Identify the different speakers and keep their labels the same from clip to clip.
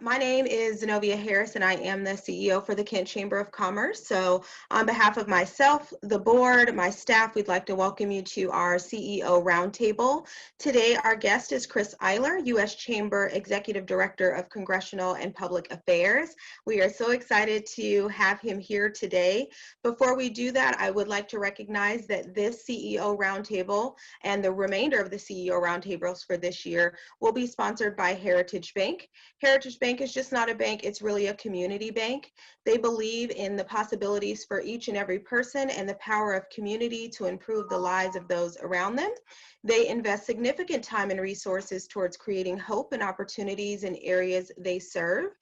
Speaker 1: My name is Zenobia Harris, and I am the CEO for the Kent Chamber of Commerce. So on behalf of myself, the board, my staff, we'd like to welcome you to our CEO Roundtable. Today, our guest is Chris Eyler, U.S. Chamber Executive Director of Congressional and Public Affairs. We are so excited to have him here today. Before we do that, I would like to recognize that this CEO Roundtable and the remainder of the CEO Roundtables for this year will be sponsored by Heritage Bank. Heritage Bank is just not a bank, it's really a community bank. They believe in the possibilities for each and every person and the power of community to improve the lives of those around them. They invest significant time and resources towards creating hope and opportunities in areas they serve,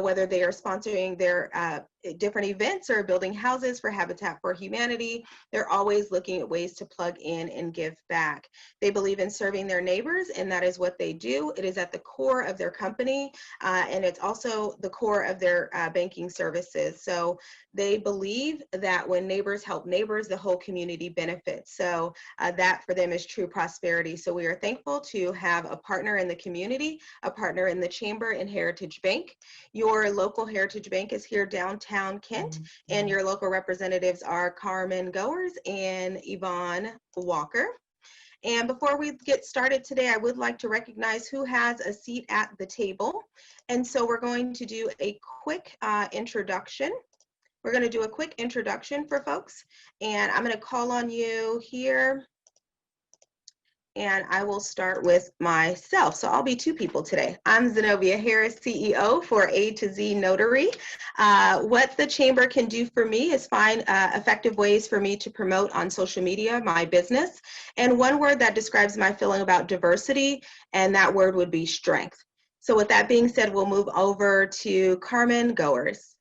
Speaker 1: whether they are sponsoring their different events or building houses for Habitat for Humanity. They're always looking at ways to plug in and give back. They believe in serving their neighbors, and that is what they do. It is at the core of their company, and it's also the core of their banking services. So they believe that when neighbors help neighbors, the whole community benefits. So that for them is true prosperity. So we are thankful to have a partner in the community, a partner in the chamber, and Heritage Bank. Your local Heritage Bank is here downtown Kent, and your local representatives are Carmen Goers and Yvonne Walker. And before we get started today, I would like to recognize who has a seat at the table. And so we're going to do a quick introduction. We're going to do a quick introduction for folks, and I'm going to call on you here. And I will start with myself. So I'll be two people today. I'm Zenobia Harris, CEO for A to Z Notary. What the Chamber can do for me is find effective ways for me to promote on social media my business. And one word that describes my feeling about diversity, and that word would be strength. So with that being said, we'll move over to Carmen Goers.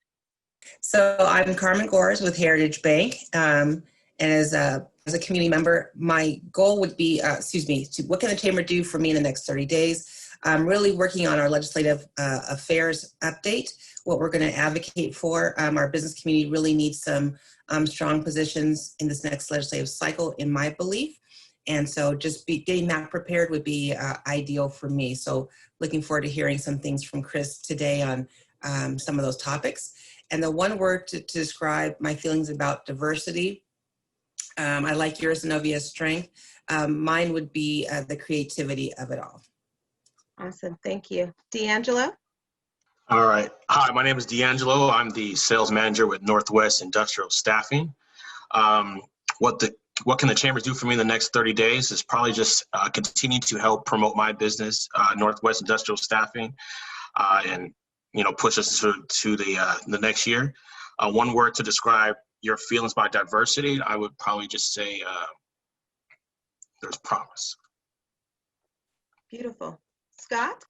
Speaker 2: So I'm Carmen Goers with Heritage Bank. And as a community member, my goal would be, what can the Chamber do for me in the next 30 days? I'm really working on our legislative affairs update, what we're going to advocate for. Our business community really needs some strong positions in this next legislative cycle, in my belief. And so just getting that prepared would be ideal for me. So looking forward to hearing some things from Chris today on some of those topics. And the one word to describe my feelings about diversity, I like yours, Zenobia, strength. Mine would be the creativity of it all.
Speaker 1: Awesome, thank you. D'Angelo?
Speaker 3: All right. Hi, my name is D'Angelo. I'm the sales manager with Northwest Industrial Staffing. What can the Chambers do for me in the next 30 days is probably just continue to help promote my business, Northwest Industrial Staffing, and push us to the next year. One word to describe your feelings about diversity, I would probably just say there's promise.
Speaker 1: Beautiful. Scott?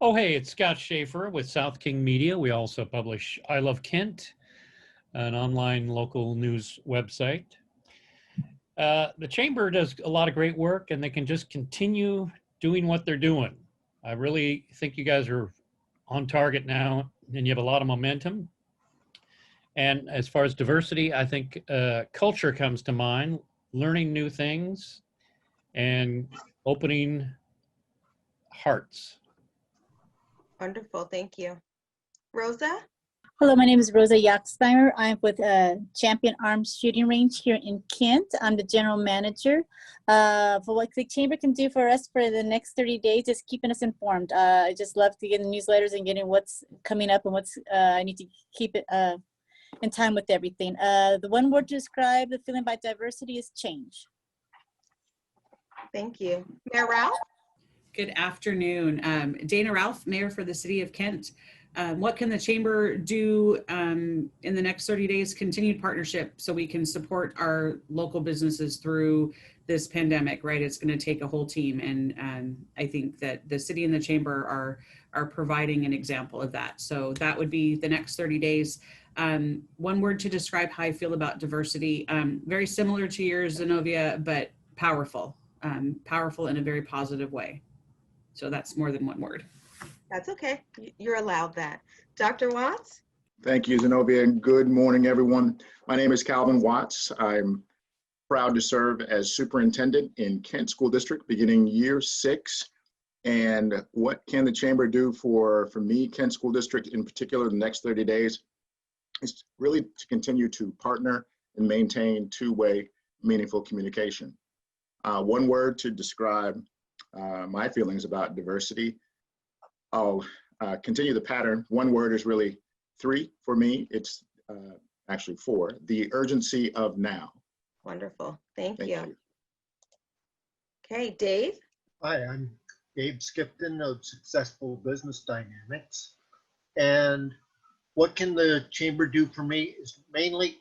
Speaker 4: Oh, hey, it's Scott Schaefer with South King Media. We also publish I Love Kent, an online local news website. The Chamber does a lot of great work, and they can just continue doing what they're doing. I really think you guys are on target now, and you have a lot of momentum. And as far as diversity, I think culture comes to mind, learning new things and opening hearts.
Speaker 1: Wonderful, thank you. Rosa?
Speaker 5: Hello, my name is Rosa Yaxheimer. I'm with Champion Arms Shooting Range here in Kent. I'm the general manager. For what the Chamber can do for us for the next 30 days is keeping us informed. I just love to get the newsletters and getting what's coming up and what's I need to keep it in time with everything. The one word to describe the feeling about diversity is change.
Speaker 1: Thank you. Mayor Ralph?
Speaker 6: Good afternoon. Dana Ralph, Mayor for the City of Kent. What can the Chamber do in the next 30 days? Continued partnership so we can support our local businesses through this pandemic, right? It's going to take a whole team. And I think that the City and the Chamber are providing an example of that. So that would be the next 30 days. One word to describe how I feel about diversity, very similar to yours, Zenobia, but powerful, powerful in a very positive way. So that's more than one word.
Speaker 1: That's okay. You're allowed that. Dr. Watts?
Speaker 7: Thank you, Zenobia, and good morning, everyone. My name is Calvin Watts. I'm proud to serve as superintendent in Kent School District beginning year 6. And what can the chamber do for me, Kent School District in particular, the next 30 days is really to continue to partner and maintain two-way meaningful communication. One word to describe my feelings about diversity. I'll continue the pattern. One word is really three for me. It's actually four. The urgency of now.
Speaker 1: Wonderful. Thank
Speaker 7: Thank
Speaker 1: you.
Speaker 7: you.
Speaker 1: Okay, Dave.
Speaker 8: Hi, I'm Dave Skipton of Successful Business Dynamics. And what can the chamber do for me is mainly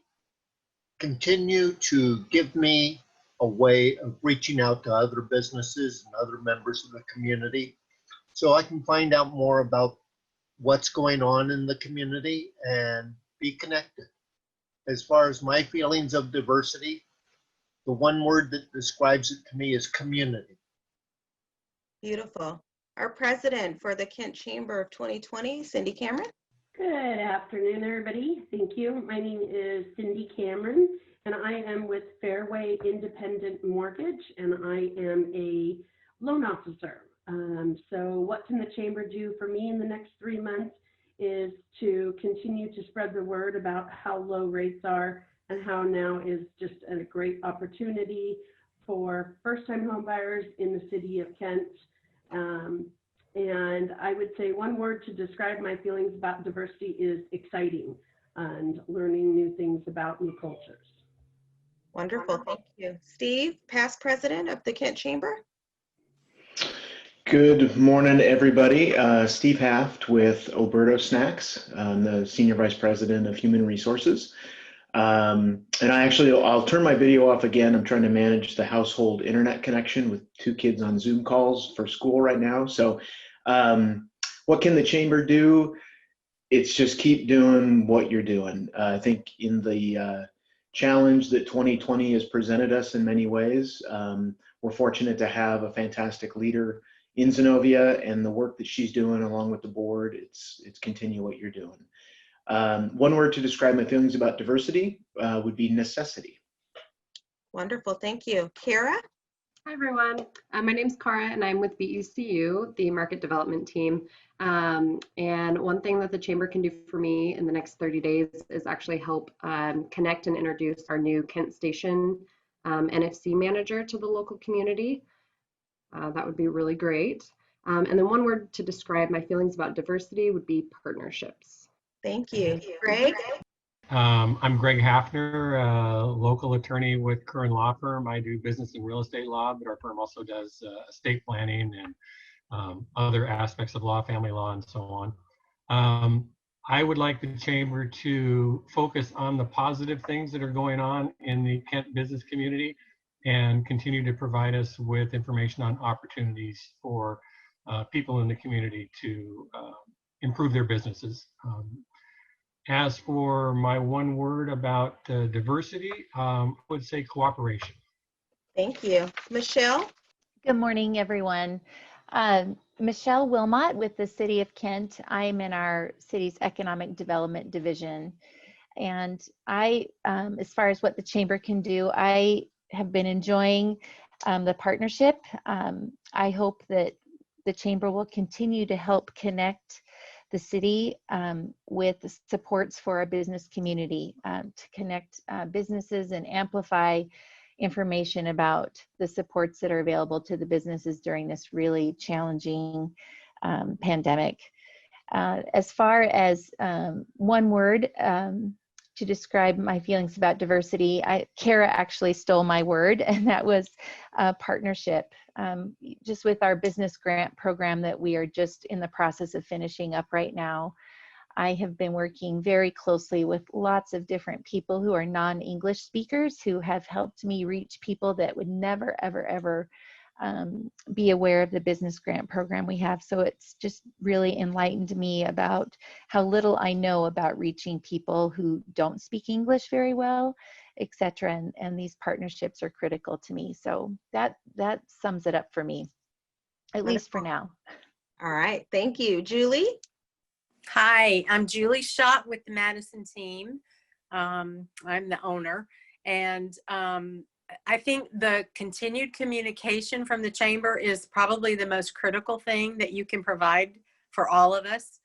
Speaker 8: continue to give me a way of reaching out to other businesses and other members of the community so I can find out more about what's going on in the community and be connected. As far as my feelings of diversity, the one word that describes it to me is community.
Speaker 1: Beautiful. Our president for the Kent Chamber of 2020, Cindy Cameron.
Speaker 9: Good afternoon, everybody. Thank you. My name is Cindy Cameron, and I am with Fairway Independent Mortgage, and I am a loan officer. So what can the chamber do for me in the next 3 months is to continue to spread the word about how low rates are and how now is just a great opportunity for first-time home buyers in the city of Kent. And I would say one word to describe my feelings about diversity is exciting and learning new things about new cultures.
Speaker 1: Wonderful. Thank you. Steve, past president of the Kent Chamber.
Speaker 10: Good morning, everybody. Steve Haft with Oberto Snacks. I'm the Senior Vice President of Human Resources. And I'll turn my video off again. I'm trying to manage the household internet connection with 2 kids on Zoom calls for school right now. So what can the chamber do? It's just keep doing what you're doing. I think in the challenge that 2020 has presented us in many ways, we're fortunate to have a fantastic leader in Zenobia, and the work that she's doing along with the board, it's continue what you're doing. One word to describe my feelings about diversity would be necessity.
Speaker 1: Wonderful. Thank you. Kara.
Speaker 11: Hi, everyone. My name's Cara, and I'm with BECU, the market development team. And one thing that the chamber can do for me in the next 30 days is actually help connect and introduce our new Kent Station NFC manager to the local community. That would be really great. And then one word to describe my feelings about diversity would be partnerships.
Speaker 1: Thank you. Greg.
Speaker 4: I'm Greg Hafner, local attorney with Curran Law Firm. I do business and real estate law, but our firm also does estate planning and other aspects of law, family law, and so on. I would like the chamber to focus on the positive things that are going on in the Kent business community and continue to provide us with information on opportunities for people in the community to improve their businesses. As for my one word about diversity, I would say cooperation.
Speaker 1: Thank you. Michelle.
Speaker 12: Good morning, everyone. Michelle Wilmot with the City of Kent. I'm in our city's Economic Development Division. And I, as far as what the chamber can do, I have been enjoying the partnership. I hope that the chamber will continue to help connect the city with supports for our business community, to connect businesses and amplify information about the supports that are available to the businesses during this really challenging pandemic. As far as one word to describe my feelings about diversity, Kara actually stole my word, and that was partnership. Just with our business grant program that we are just in the process of finishing up right now, I have been working very closely with lots of different people who are non-English speakers who have helped me reach people that would never, ever, ever be aware of the business grant program we have. So it's just really enlightened me about how little I know about reaching people who don't speak English very well, etc. And these partnerships are critical to me. So that sums it up for me, at least for now.
Speaker 1: All right. Thank you. Julie.
Speaker 13: Hi, I'm Julie Schott with the Madison team. I'm the owner, and I think the continued communication from the chamber is probably the most critical thing that you can provide for all of us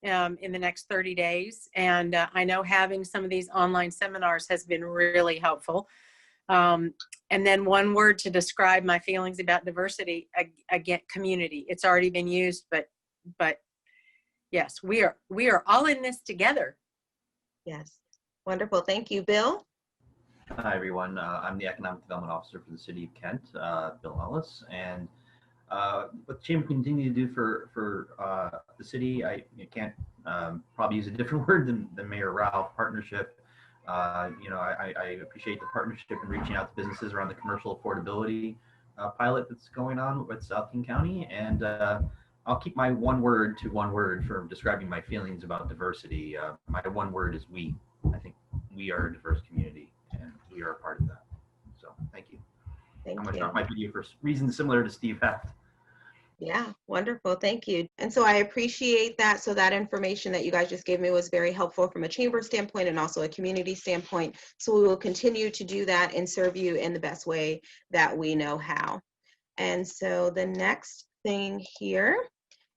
Speaker 13: in the next 30 days. And I know having some of these online seminars has been really helpful. And then one word to describe my feelings about diversity, again, community. It's already been used, but yes, we are all in this together.
Speaker 1: Yes. Wonderful. Thank you, Bill.
Speaker 14: Hi, everyone. I'm the Economic Development Officer for the City of Kent, Bill Ellis. And what the Chamber continue to do for the city, I can't probably use a different word than Mayor Ralph, partnership. I appreciate the partnership in reaching out to businesses around the commercial affordability pilot that's going on with South King County. And I'll keep my one word for describing my feelings about diversity. My one word is we. I think we are a diverse community, and we are a part of that. So thank you. I'm going to start my video for reasons similar to Steve Heft.
Speaker 1: Yeah, wonderful. Thank you. And so I appreciate that. So that information that you guys just gave me was very helpful from a chamber standpoint and also a community standpoint. So we will continue to do that and serve you in the best way that we know how. And so the next thing here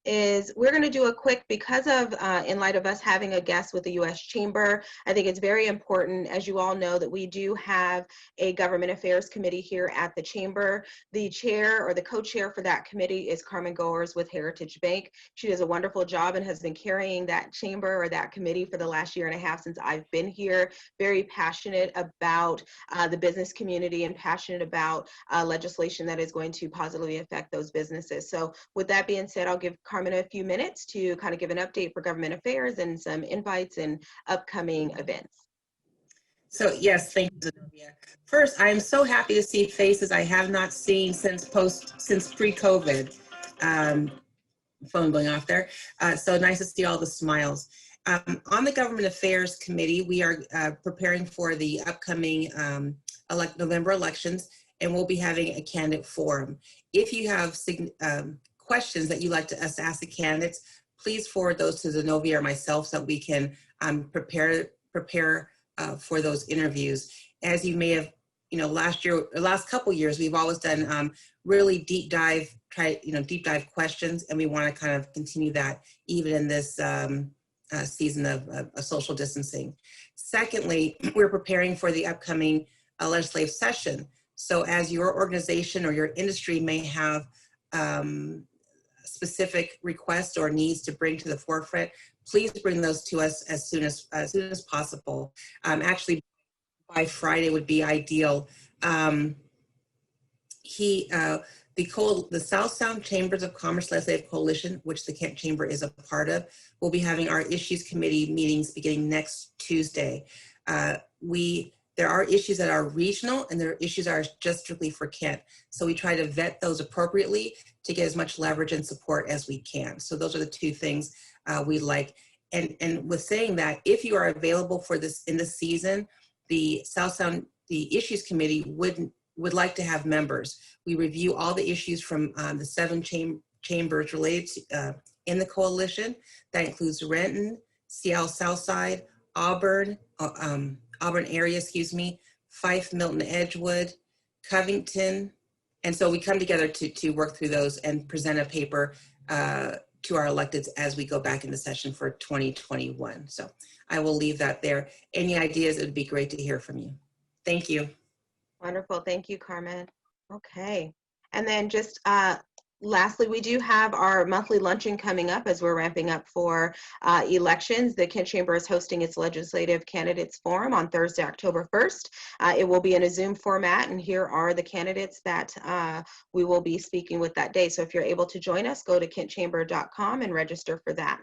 Speaker 1: is we're going to do a quick, because of in light of us having a guest with the U.S. Chamber, I think it's very important, as you all know, that we do have a government affairs committee here at the Chamber. The chair or the co-chair for that committee is Carmen Goers with Heritage Bank. She does a wonderful job and has been carrying that chamber or that committee for the last 1.5 years since I've been here. Very passionate about the business community and passionate about legislation that is going to positively affect those businesses. So with that being said, I'll give Carmen a few minutes to kind of give an update for government affairs and some invites and upcoming events.
Speaker 2: So yes, thank you, Zenobia. First, I am so happy to see faces I have not seen since pre-COVID. Phone going off there. So nice to see all the smiles. On the Government Affairs Committee, we are preparing for the upcoming November elections, and we'll be having a candidate forum. If you have questions that you'd like us to ask the candidates, please forward those to Zenobia or myself so that we can prepare for those interviews. As you may have, last couple years, we've always done really deep dive questions, and we want to kind of continue that even in this season of social distancing. Secondly, we're preparing for the upcoming legislative session. So as your organization or your industry may have specific requests or needs to bring to the forefront, please bring those to us as soon as possible. Actually, by Friday would be ideal. The South Sound Chambers of Commerce Legislative Coalition, which the Kent Chamber is a part of, will be having our Issues Committee meetings beginning next Tuesday. There are issues that are regional, and there are issues that are just strictly for Kent. So we try to vet those appropriately to get as much leverage and support as we can. So those are the two things we like. And with saying that, if you are available for this in this season, the South Sound, the Issues Committee would like to have members. We review all the issues from the 7 chambers related to, in the coalition. That includes Renton, Seattle Southside, Auburn area, Fife, Milton, Edgewood, Covington. And so we come together to work through those and present a paper to our electeds as we go back into session for 2021. So I will leave that there. Any ideas, it would be great to hear from you. Thank you.
Speaker 1: Wonderful. Thank you, Carmen. Okay. And then just lastly, we do have our monthly luncheon coming up as we're ramping up for elections. The Kent Chamber is hosting its Legislative Candidates Forum on Thursday, October 1st. It will be in a Zoom format, and here are the candidates that we will be speaking with that day. So if you're able to join us, go to kentchamber.com and register for that.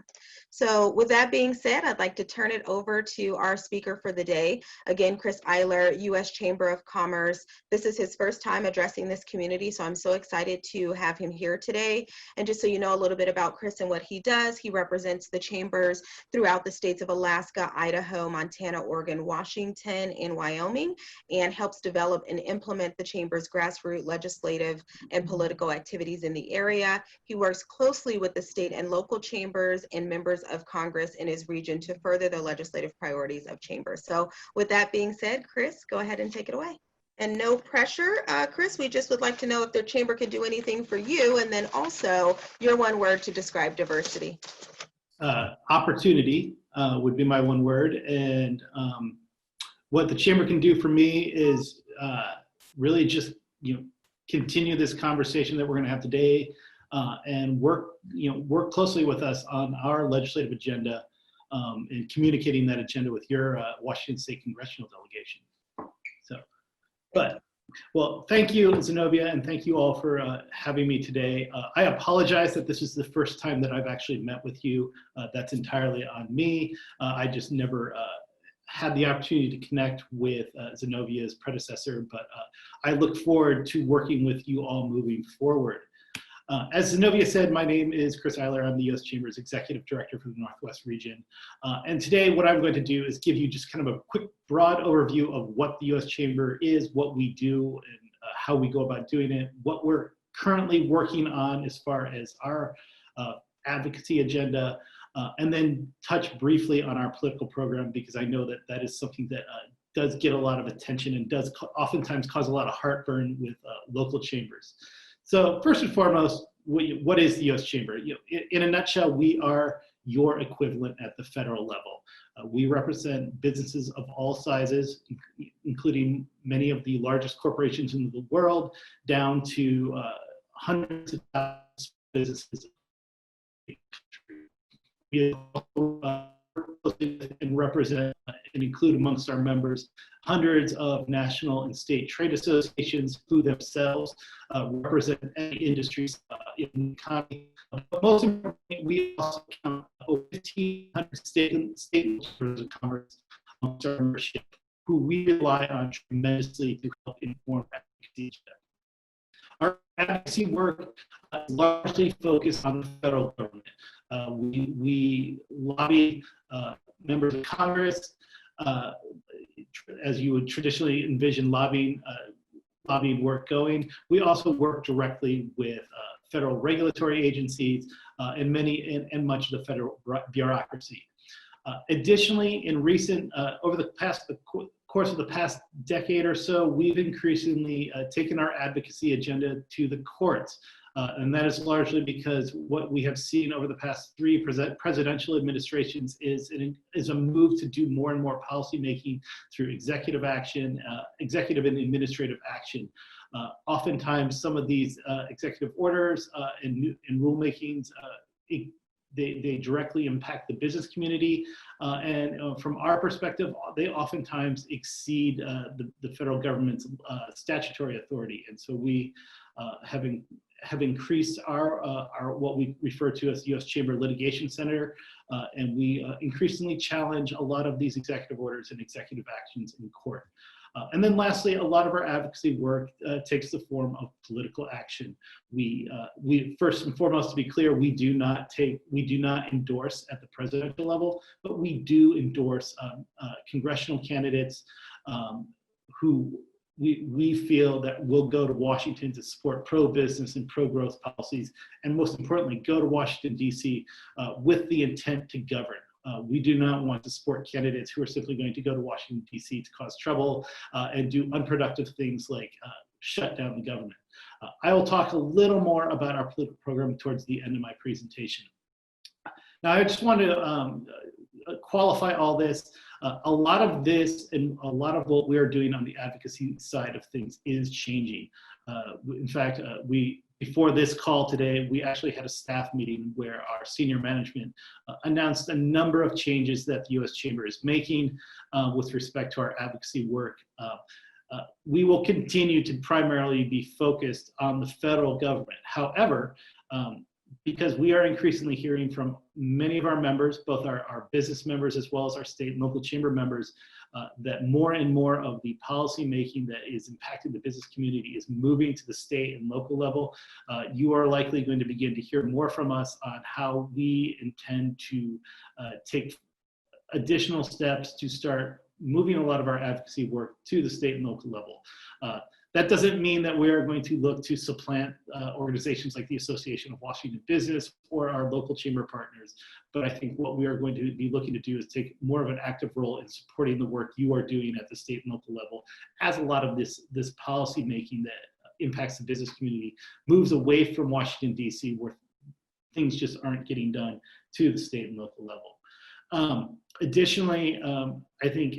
Speaker 1: So with that being said, I'd like to turn it over to our speaker for the day. Again, Chris Eyler, U.S. Chamber of Commerce. This is his first time addressing this community, so I'm so excited to have him here today. And just so you know a little bit about Chris and what he does, he represents the chambers throughout the states of Alaska, Idaho, Montana, Oregon, Washington, and Wyoming, and helps develop and implement the chamber's grassroots legislative and political activities in the area. He works closely with the state and local chambers and members of Congress in his region to further the legislative priorities of chambers. So with that being said, Chris, go ahead and take it away. And no pressure, Chris, we just would like to know if the chamber could do anything for you, and then also your one word to describe diversity.
Speaker 15: Opportunity would be my one word, and what the chamber can do for me is really just continue this conversation that we're going to have today, and work closely with us on our legislative agenda, and communicating that agenda with your Washington State Congressional delegation. So, well, thank you, Zenobia, and thank you all for having me today. I apologize that this is the first time that I've actually met with you. That's entirely on me. I just never had the opportunity to connect with Zenobia's predecessor, but I look forward to working with you all moving forward. As Zenobia said, my name is Chris Eyler. I'm the U.S. Chamber's Executive Director for the Northwest region. And today what I'm going to do is give you just kind of a quick, broad overview of what the U.S. Chamber is, what we do, and how we go about doing it, what we're currently working on as far as our advocacy agenda, and then touch briefly on our political program, because I know that that is something that does get a lot of attention and does oftentimes cause a lot of heartburn with local chambers. So first and foremost, what is the U.S. Chamber? In a nutshell, we are your equivalent at the federal level. We represent businesses of all sizes, including many of the largest corporations in the world, down to hundreds of thousands of businesses. We also and represent and include amongst our members hundreds of national and state trade associations who themselves represent any industries in the economy. But most importantly, we also count over 1,500 state chambers of commerce amongst our membership, who we rely on tremendously to help inform advocacy. Our advocacy work is largely focused on the federal government. We lobby members of Congress, as you would traditionally envision lobbying work going. We also work directly with federal regulatory agencies and much of the federal bureaucracy. Additionally, in recent, over the course of the past decade or so, we've increasingly taken our advocacy agenda to the courts. And that is largely because what we have seen over the past 3 presidential administrations is a move to do more and more policymaking through executive action, executive and administrative action. Oftentimes, some of these executive orders and rulemakings, they directly impact the business community, and from our perspective, they oftentimes exceed the federal government's statutory authority. And so we have increased our what we refer to as the U.S. Chamber Litigation Center, and we increasingly challenge a lot of these executive orders and executive actions in court. And then lastly, a lot of our advocacy work takes the form of political action. We first and foremost, to be clear, we do not endorse at the presidential level, but we do endorse congressional candidates who we feel that will go to Washington to support pro-business and pro-growth policies, and most importantly, go to Washington, D.C. With the intent to govern. We do not want to support candidates who are simply going to go to Washington, D.C. to cause trouble and do unproductive things like shut down the government. I will talk a little more about our political program towards the end of my presentation. Now, I just want to qualify all this. A lot of this and a lot of what we are doing on the advocacy side of things is changing. In fact, before this call today, we actually had a staff meeting where our senior management announced a number of changes that the U.S. Chamber is making with respect to our advocacy work. We will continue to primarily be focused on the federal government. However, because we are increasingly hearing from many of our members, both our business members as well as our state and local chamber members, that more and more of the policy making that is impacting the business community is moving to the state and local level. You are likely going to begin to hear more from us on how we intend to take additional steps to start moving a lot of our advocacy work to the state and local level. That doesn't mean that we are going to look to supplant organizations like the Association of Washington Business or our local chamber partners. But I think what we are going to be looking to do is take more of an active role in supporting the work you are doing at the state and local level, as a lot of this policy making that impacts the business community moves away from Washington, D.C., where things just aren't getting done, to the state and local level. Additionally, I think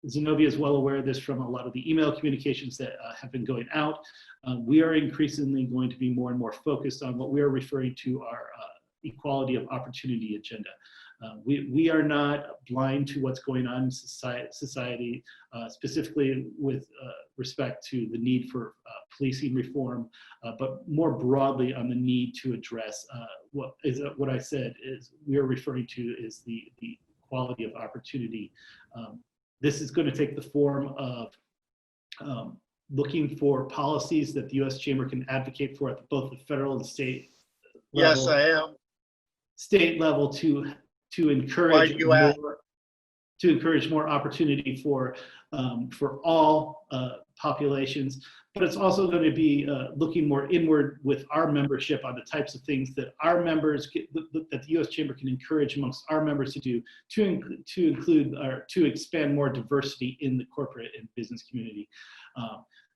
Speaker 15: Zenobia is well aware of this from a lot of the email communications that have been going out. We are increasingly going to be more and more focused on what we are referring to our equality of opportunity agenda. We are not blind to what's going on in society, specifically with respect to the need for policing reform, but more broadly on the need to address what I said is we are referring to is the equality of opportunity. This is going to take the form of looking for policies that the U.S. Chamber can advocate for at both the federal and state level.
Speaker 8: Yes, I am.
Speaker 15: State level to encourage more opportunity for all populations, but it's also going to be looking more inward with our membership on the types of things that our members that the U.S. Chamber can encourage amongst our members to do to include or to expand more diversity in the corporate and business community.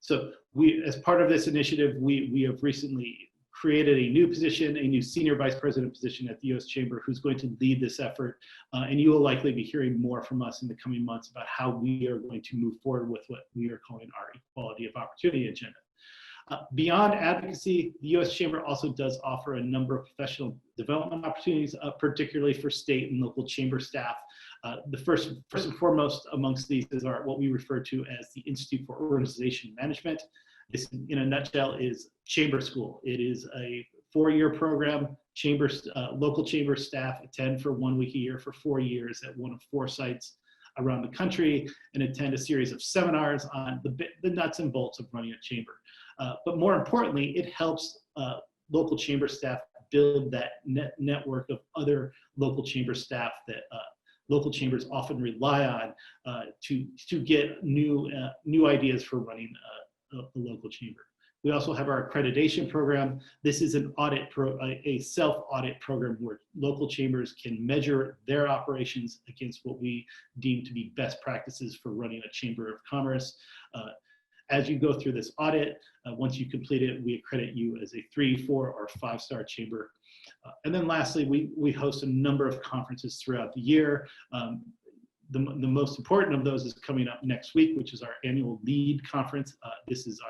Speaker 15: So we, as part of this initiative, we have recently created a new position, a new senior vice president position at the U.S. Chamber, who's going to lead this effort. And you will likely be hearing more from us in the coming months about how we are going to move forward with what we are calling our equality of opportunity agenda. Beyond advocacy, the U.S. Chamber also does offer a number of professional development opportunities, particularly for state and local chamber staff. The first and foremost amongst these is what we refer to as the Institute for Organization Management. This, in a nutshell, is chamber school. It is a 4-year program. Local chamber staff attend for 1 week a year for 4 years at one of 4 sites around the country and attend a series of seminars on the nuts and bolts of running a chamber. But more importantly, it helps local chamber staff build that network of other local chamber staff that local chambers often rely on to get new ideas for running a local chamber. We also have our accreditation program. This is an a self-audit program where local chambers can measure their operations against what we deem to be best practices for running a chamber of commerce. As you go through this audit, once you complete it, we accredit you as a 3, 4, or 5-star chamber. And then lastly, we host a number of conferences throughout the year. The most important of those is coming up next week, which is our annual LEAD conference. This is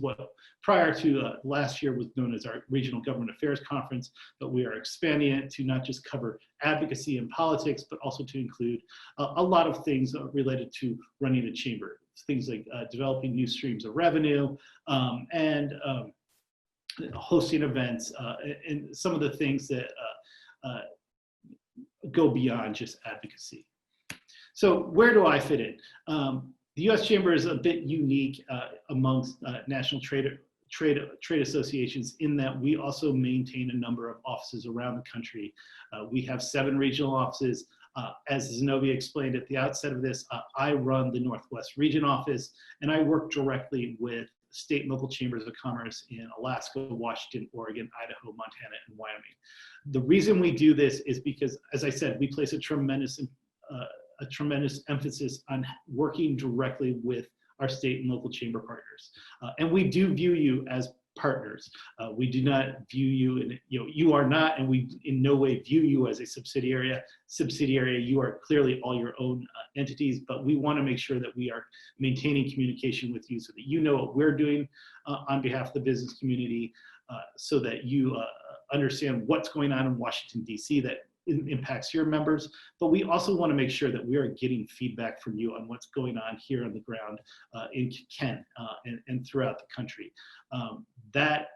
Speaker 15: what prior to last year was known as our Regional Government Affairs Conference, but we are expanding it to not just cover advocacy and politics, but also to include a lot of things related to running a chamber. Things like developing new streams of revenue and hosting events and some of the things that go beyond just advocacy. So where do I fit in? The U.S. Chamber is a bit unique amongst national trade associations in that we also maintain a number of offices around the country. We have 7 regional offices. As Zenobia explained at the outset of this, I run the Northwest Region office, and I work directly with state and local chambers of commerce in Alaska, Washington, Oregon, Idaho, Montana, and Wyoming. The reason we do this is because, as I said, we place a tremendous emphasis on working directly with our state and local chamber partners. And we do view you as partners. We do not view you, and you are not, and we in no way view you as a subsidiary. You are clearly all your own entities, but we want to make sure that we are maintaining communication with you so that you know what we're doing on behalf of the business community, so that you understand what's going on in Washington, D.C. that impacts your members, but we also want to make sure that we are getting feedback from you on what's going on here on the ground in Kent and throughout the country. That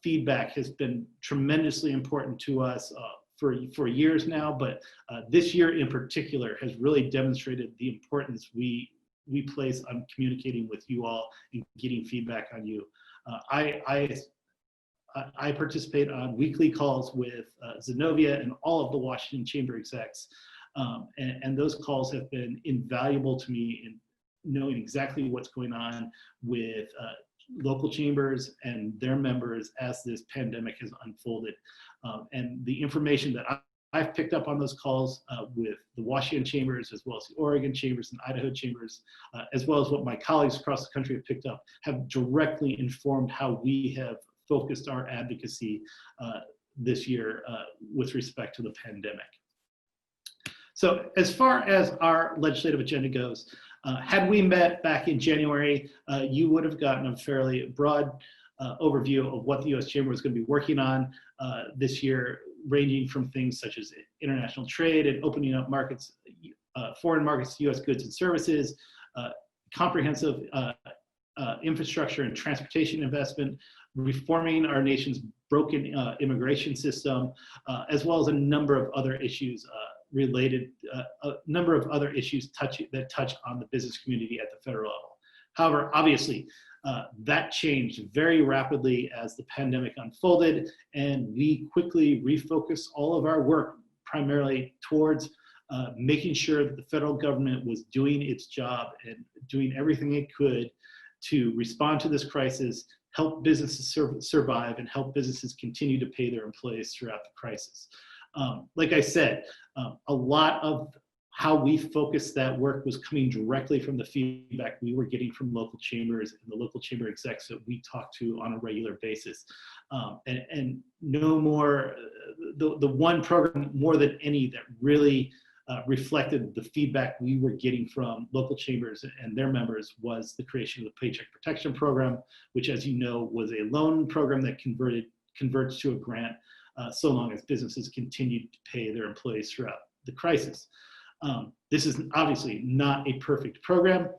Speaker 15: feedback has been tremendously important to us for years now, but this year in particular has really demonstrated the importance we place on communicating with you all and getting feedback on you. I participate on weekly calls with Zenobia and all of the Washington Chamber execs, and those calls have been invaluable to me in knowing exactly what's going on with local chambers and their members as this pandemic has unfolded. And the information that I've picked up on those calls with the Washington chambers, as well as the Oregon chambers and Idaho chambers, as well as what my colleagues across the country have picked up, have directly informed how we have focused our advocacy this year with respect to the pandemic. So as far as our legislative agenda goes, had we met back in January, you would have gotten a fairly broad overview of what the U.S. Chamber was going to be working on this year, ranging from things such as international trade and opening up markets, foreign markets to U.S. goods and services, comprehensive infrastructure and transportation investment, reforming our nation's broken immigration system, as well as a number of other issues related, a number of other issues that touch on the business community at the federal level. However, obviously, that changed very rapidly as the pandemic unfolded, and we quickly refocused all of our work primarily towards making sure that the federal government was doing its job and doing everything it could to respond to this crisis, help businesses survive, and help businesses continue to pay their employees throughout the crisis. Like I said, a lot of how we focused that work was coming directly from the feedback we were getting from local chambers and the local chamber execs that we talk to on a regular basis. And no more, the one program more than any that really reflected the feedback we were getting from local chambers and their members was the creation of the Paycheck Protection Program, which, as you know, was a loan program that converts to a grant so long as businesses continued to pay their employees throughout the crisis. This is obviously not a perfect program.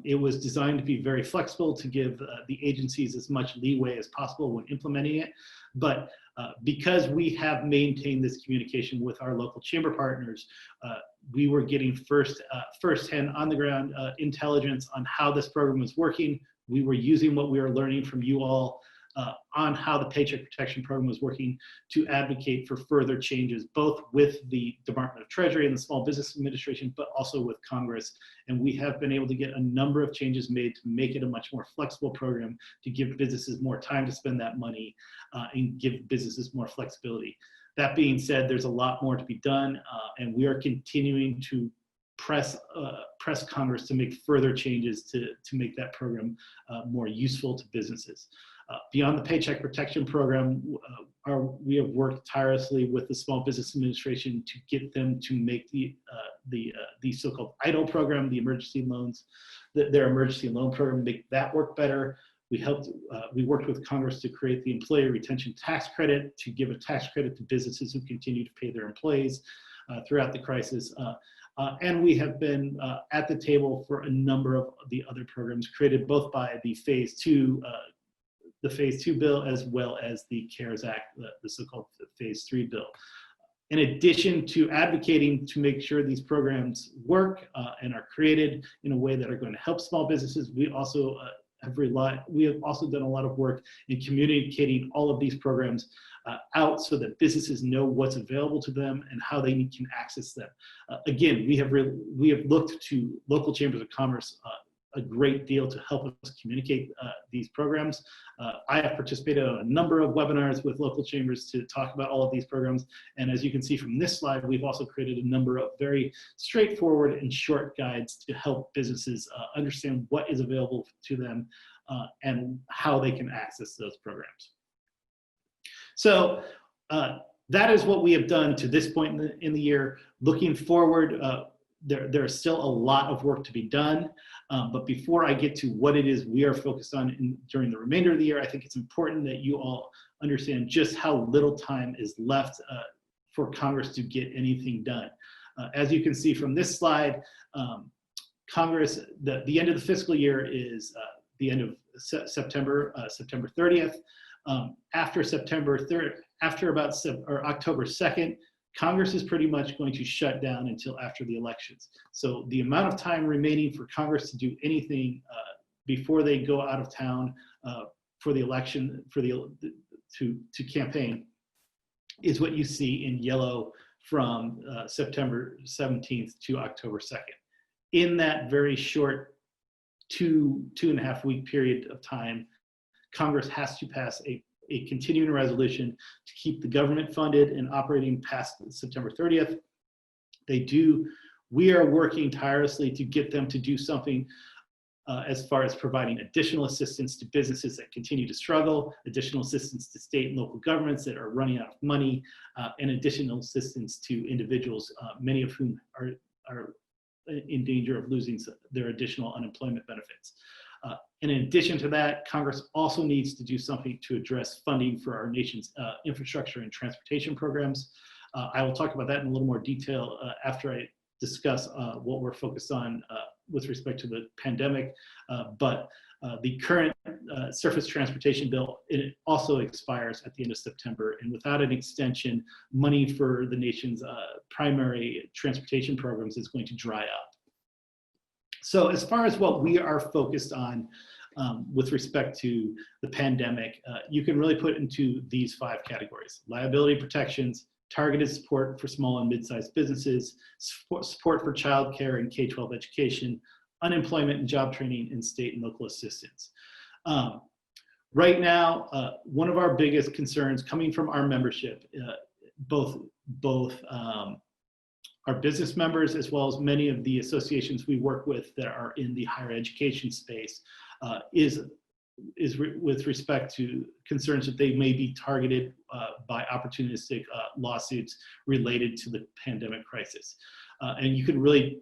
Speaker 15: It was designed to be very flexible to give the agencies as much leeway as possible when implementing it. But because we have maintained this communication with our local chamber partners, we were getting firsthand on the ground intelligence on how this program was working. We were using what we were learning from you all on how the Paycheck Protection Program was working to advocate for further changes, both with the Department of Treasury and the Small Business Administration, but also with Congress. And we have been able to get a number of changes made to make it a much more flexible program, to give businesses more time to spend that money and give businesses more flexibility. That being said, there's a lot more to be done, and we are continuing to press Congress to make further changes to make that program more useful to businesses. Beyond the Paycheck Protection Program, we have worked tirelessly with the Small Business Administration to get them to make the so-called EIDL program, the emergency loans, their emergency loan program, make that work better. We worked with Congress to create the Employee Retention Tax Credit, to give a tax credit to businesses who continue to pay their employees throughout the crisis. And we have been at the table for a number of the other programs created both by the Phase 2 bill, as well as the CARES Act, the so-called Phase 3 bill. In addition to advocating to make sure these programs work and are created in a way that are going to help small businesses, we also have also done a lot of work in communicating all of these programs out so that businesses know what's available to them and how they can access them. Again, we have looked to local chambers of commerce a great deal to help us communicate these programs. I have participated on a number of webinars with local chambers to talk about all of these programs. And as you can see from this slide, we've also created a number of very straightforward and short guides to help businesses understand what is available to them and how they can access those programs. So that is what we have done to this point in the year. Looking forward, there is still a lot of work to be done. But before I get to what it is we are focused on during the remainder of the year, I think it's important that you all understand just how little time is left for Congress to get anything done. As you can see from this slide, Congress, the end of the fiscal year is the end of September 30th. After October 2nd, Congress is pretty much going to shut down until after the elections. So the amount of time remaining for Congress to do anything before they go out of town for the election, to campaign, is what you see in yellow from September 17th to October 2nd. in that very short 2.5 week period of time, Congress has to pass a continuing resolution to keep the government funded and operating past September 30th. We are working tirelessly to get them to do something as far as providing additional assistance to businesses that continue to struggle, additional assistance to state and local governments that are running out of money, and additional assistance to individuals, many of whom are in danger of losing their additional unemployment benefits. And in addition to that, Congress also needs to do something to address funding for our nation's infrastructure and transportation programs. I will talk about that in a little more detail after I discuss what we're focused on with respect to the pandemic. But the current surface transportation bill, it also expires at the end of September. And without an extension, money for the nation's primary transportation programs is going to dry up. So as far as what we are focused on with respect to the pandemic, you can really put into these 5 categories: liability protections, targeted support for small and mid-sized businesses, support for childcare and K-12 education, unemployment and job training, and state and local assistance. Right now, one of our biggest concerns coming from our membership, both our business members as well as many of the associations we work with that are in the higher education space, is with respect to concerns that they may be targeted by opportunistic lawsuits related to the pandemic crisis. And you can really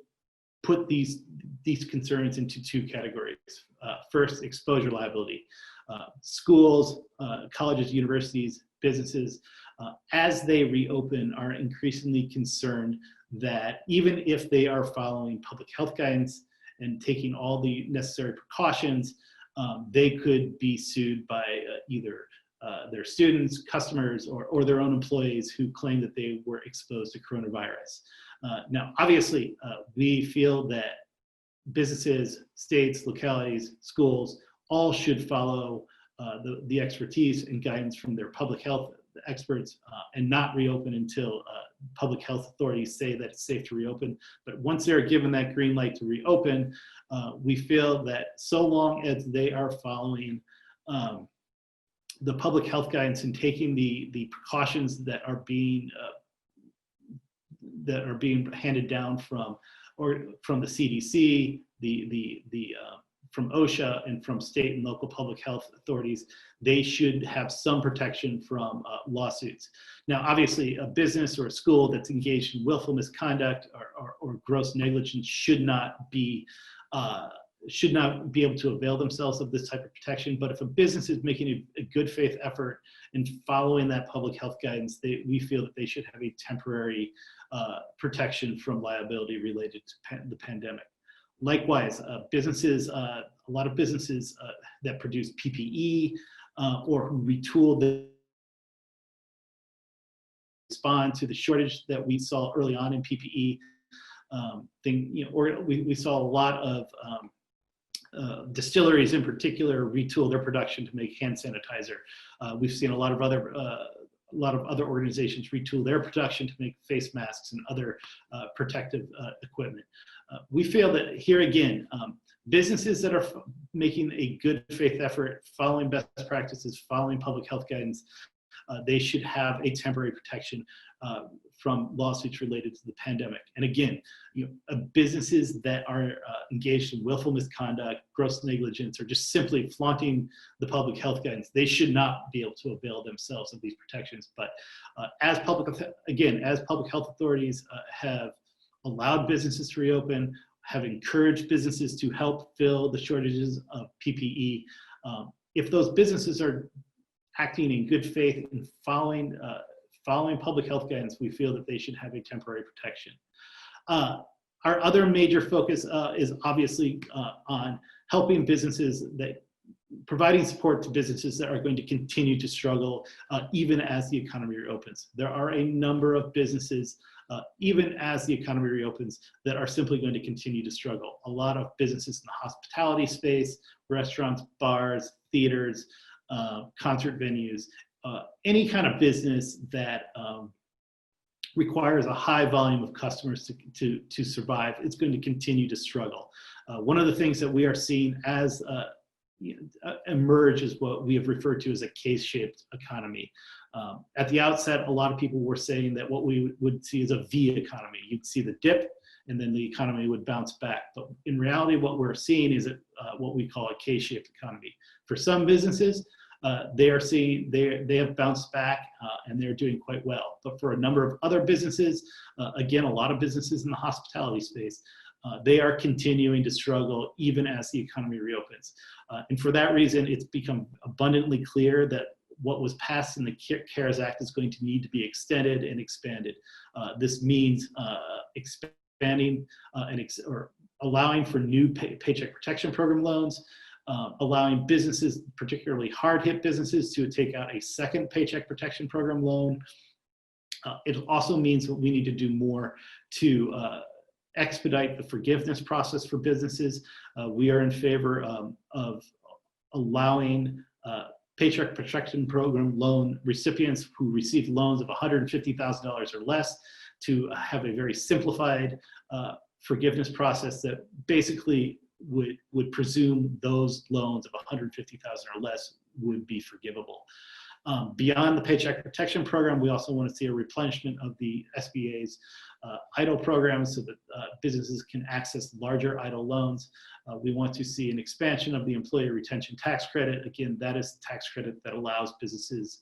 Speaker 15: put these concerns into 2 categories. First, exposure liability. Schools, colleges, universities, businesses, as they reopen, are increasingly concerned that even if they are following public health guidance and taking all the necessary precautions, they could be sued by either their students, customers, or their own employees who claim that they were exposed to coronavirus. Now, obviously, we feel that businesses, states, localities, schools, all should follow the expertise and guidance from their public health experts and not reopen until public health authorities say that it's safe to reopen. But once they're given that green light to reopen, we feel that so long as they are following the public health guidance and taking the precautions that are being handed down from the CDC, from OSHA, and from state and local public health authorities, they should have some protection from lawsuits. Now, obviously, a business or a school that's engaged in willful misconduct or gross negligence should not be able to avail themselves of this type of protection. But if a business is making a good faith effort in following that public health guidance, we feel that they should have a temporary protection from liability related to the pandemic. Likewise, businesses, a lot of businesses that produce PPE or who retool the respond to the shortage that we saw early on in PPE. We saw a lot of distilleries in particular retool their production to make hand sanitizer. We've seen a lot of other organizations retool their production to make face masks and other protective equipment. We feel that here again, businesses that are making a good faith effort, following best practices, following public health guidance, they should have a temporary protection from lawsuits related to the pandemic. And again, businesses that are engaged in willful misconduct, gross negligence, or just simply flaunting the public health guidance, they should not be able to avail themselves of these protections. But as public health authorities have allowed businesses to reopen, have encouraged businesses to help fill the shortages of PPE, if those businesses are acting in good faith and following public health guidance, we feel that they should have a temporary protection. Our other major focus is obviously on helping businesses, providing support to businesses that are going to continue to struggle even as the economy reopens. There are a number of businesses, even as the economy reopens, that are simply going to continue to struggle. A lot of businesses in the hospitality space, restaurants, bars, theaters, concert venues, any kind of business that requires a high volume of customers to survive. It's going to continue to struggle. One of the things that we are seeing as emerge is what we have referred to as a K-shaped economy. At the outset, a lot of people were saying that what we would see is a V economy. You'd see the dip, and then the economy would bounce back. But in reality, what we're seeing is what we call a K-shaped economy. For some businesses, they have bounced back and they're doing quite well. But for a number of other businesses, again, a lot of businesses in the hospitality space, they are continuing to struggle even as the economy reopens. And for that reason, it's become abundantly clear that what was passed in the CARES Act is going to need to be extended and expanded. This means expanding or allowing for new Paycheck Protection Program loans, allowing businesses, particularly hard-hit businesses, to take out a second Paycheck Protection Program loan. It also means that we need to do more to expedite the forgiveness process for businesses. We are in favor of allowing Paycheck Protection Program loan recipients who receive loans of $150,000 or less to have a very simplified forgiveness process that basically would presume those loans of $150,000 or less would be forgivable. Beyond the Paycheck Protection Program, we also want to see a replenishment of the SBA's EIDL program so that businesses can access larger EIDL loans. We want to see an expansion of the Employee Retention Tax Credit. Again, that is the tax credit that allows businesses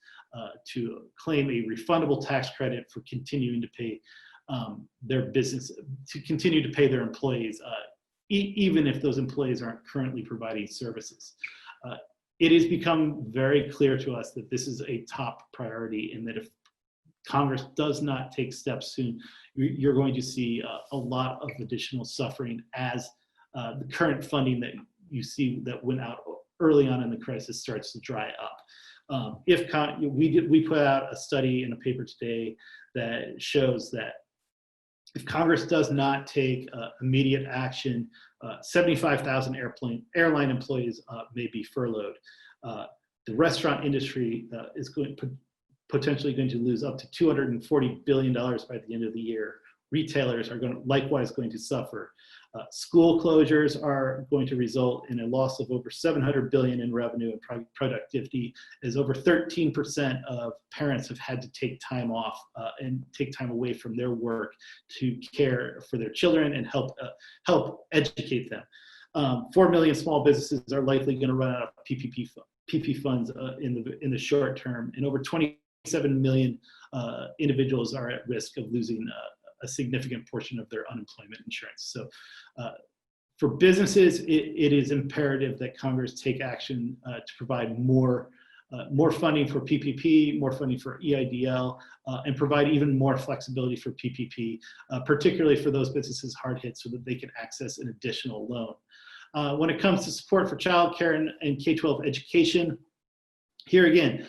Speaker 15: to claim a refundable tax credit for continuing to pay their employees, even if those employees aren't currently providing services. It has become very clear to us that this is a top priority, and that if Congress does not take steps soon, you're going to see a lot of additional suffering as the current funding that you see that went out early on in the crisis starts to dry up. We put out a study in a paper today that shows that if Congress does not take immediate action, 75,000 airline employees may be furloughed. The restaurant industry is potentially going to lose up to $240 billion by the end of the year. Retailers are likewise going to suffer. School closures are going to result in a loss of over $700 billion in revenue and productivity, as over 13% of parents have had to take time off and take time away from their work to care for their children and help educate them. 4 million small businesses are likely going to run out of PPP funds in the short term, and over 27 million individuals are at risk of losing a significant portion of their unemployment insurance. So for businesses, it is imperative that Congress take action to provide more funding for PPP, more funding for EIDL, and provide even more flexibility for PPP, particularly for those businesses hard hit so that they can access an additional loan. When it comes to support for childcare and K-12 education, here again,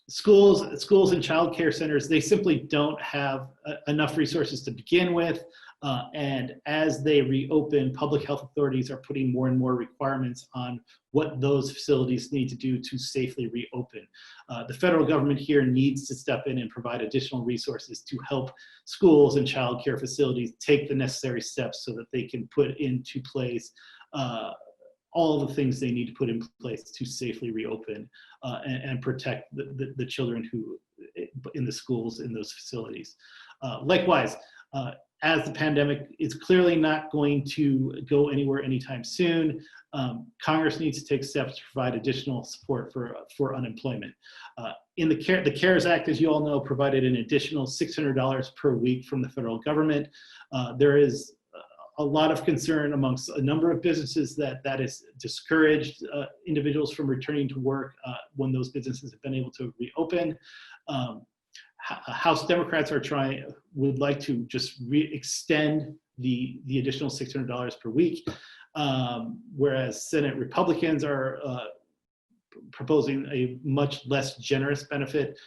Speaker 15: schools and child care centers, they simply don't have enough resources to begin with. And as they reopen, public health authorities are putting more and more requirements on what those facilities need to do to safely reopen. The federal government here needs to step in and provide additional resources to help schools and child care facilities take the necessary steps so that they can put into place all the things they need to put in place to safely reopen and protect the children who in the schools in those facilities. Likewise, as the pandemic is clearly not going to go anywhere anytime soon, Congress needs to take steps to provide additional support for unemployment. In the CARES Act, as you all know, provided an additional $600 per week from the federal government. There is a lot of concern amongst a number of businesses that is discouraged individuals from returning to work when those businesses have been able to reopen. House Democrats would like to just extend the additional $600 per week, whereas Senate Republicans are proposing a much less generous benefit.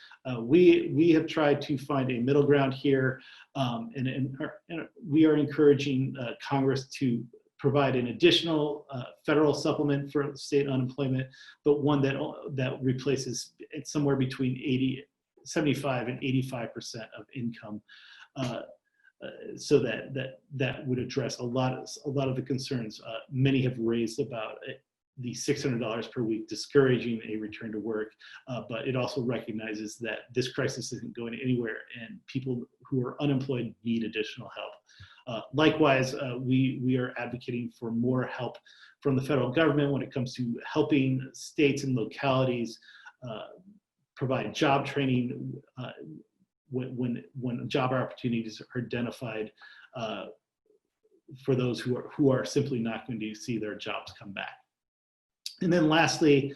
Speaker 15: We have tried to find a middle ground here, and we are encouraging Congress to provide an additional federal supplement for state unemployment, but one that replaces somewhere between 75 and 85% of income, so that would address a lot of the concerns many have raised about the $600 per week discouraging a return to work, but it also recognizes that this crisis isn't going anywhere and people who are unemployed need additional help. Likewise, we are advocating for more help from the federal government when it comes to helping states and localities provide job training when job opportunities are identified for those who are simply not going to see their jobs come back. And then lastly,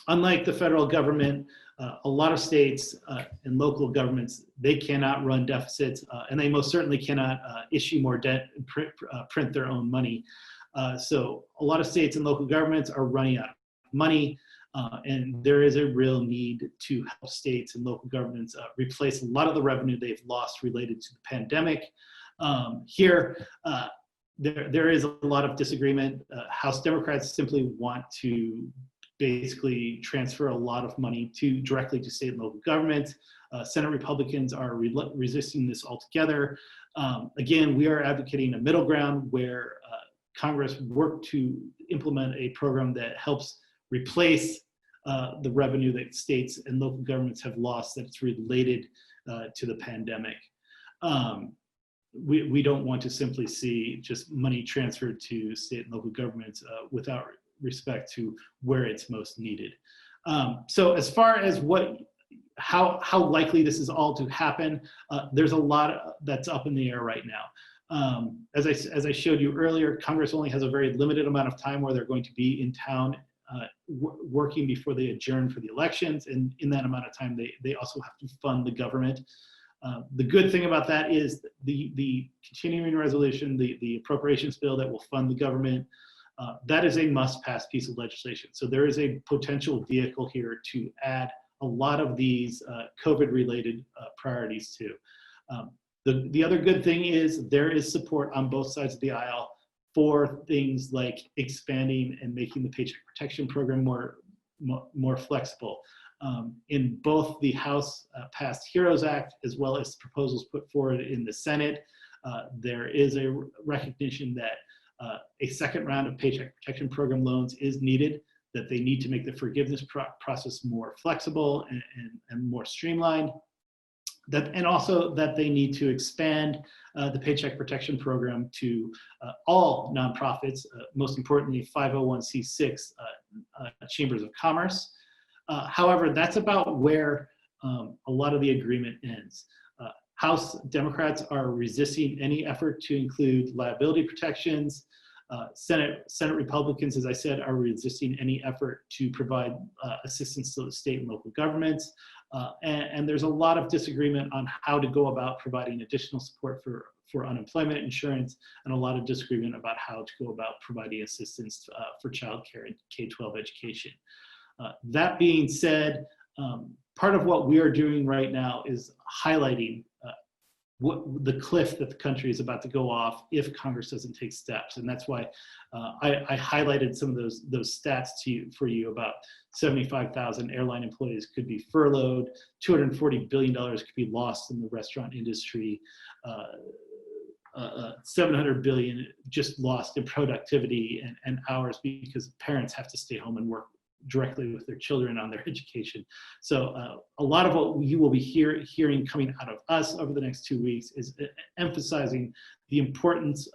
Speaker 15: unlike the federal government, a lot of states and local governments, they cannot run deficits, and they most certainly cannot issue more debt and print their own money. So a lot of states and local governments are running out of money, and there is a real need to help states and local governments replace a lot of the revenue they've lost related to the pandemic. There is a lot of disagreement. House Democrats simply want to basically transfer a lot of money directly to state and local governments. Senate Republicans are resisting this altogether. Again, we are advocating a middle ground where Congress work to implement a program that helps replace the revenue that states and local governments have lost that's related to the pandemic. We don't want to simply see just money transferred to state and local governments without respect to where it's most needed. So as far as how likely this is all to happen, there's a lot that's up in the air right now. As I showed you earlier, Congress only has a very limited amount of time where they're going to be in town working before they adjourn for the elections, and in that amount of time, they also have to fund the government. The good thing about that is the continuing resolution, the appropriations bill that will fund the government, that is a must-pass piece of legislation. So there is a potential vehicle here to add a lot of these COVID-related priorities to. The other good thing is there is support on both sides of the aisle for things like expanding and making the Paycheck Protection Program more flexible. In both the House passed HEROES Act as well as proposals put forward in the Senate, there is a recognition that a second round of Paycheck Protection Program loans is needed, that they need to make the forgiveness process more flexible and more streamlined, and also that they need to expand the Paycheck Protection Program to all nonprofits, most importantly 501c6 chambers of commerce. However, that's about where a lot of the agreement ends. House Democrats are resisting any effort to include liability protections. Senate Republicans, as I said, are resisting any effort to provide assistance to the state and local governments. And there's a lot of disagreement on how to go about providing additional support for unemployment insurance, and a lot of disagreement about how to go about providing assistance for childcare and K-12 education. That being said, part of what we are doing right now is highlighting the cliff that the country is about to go off if Congress doesn't take steps. And that's why I highlighted some of those stats for you about 75,000 airline employees could be furloughed, $240 billion could be lost in the restaurant industry, 700 billion just lost in productivity and hours because parents have to stay home and work directly with their children on their education. So a lot of what you will be hearing coming out of us over the next 2 weeks is emphasizing the importance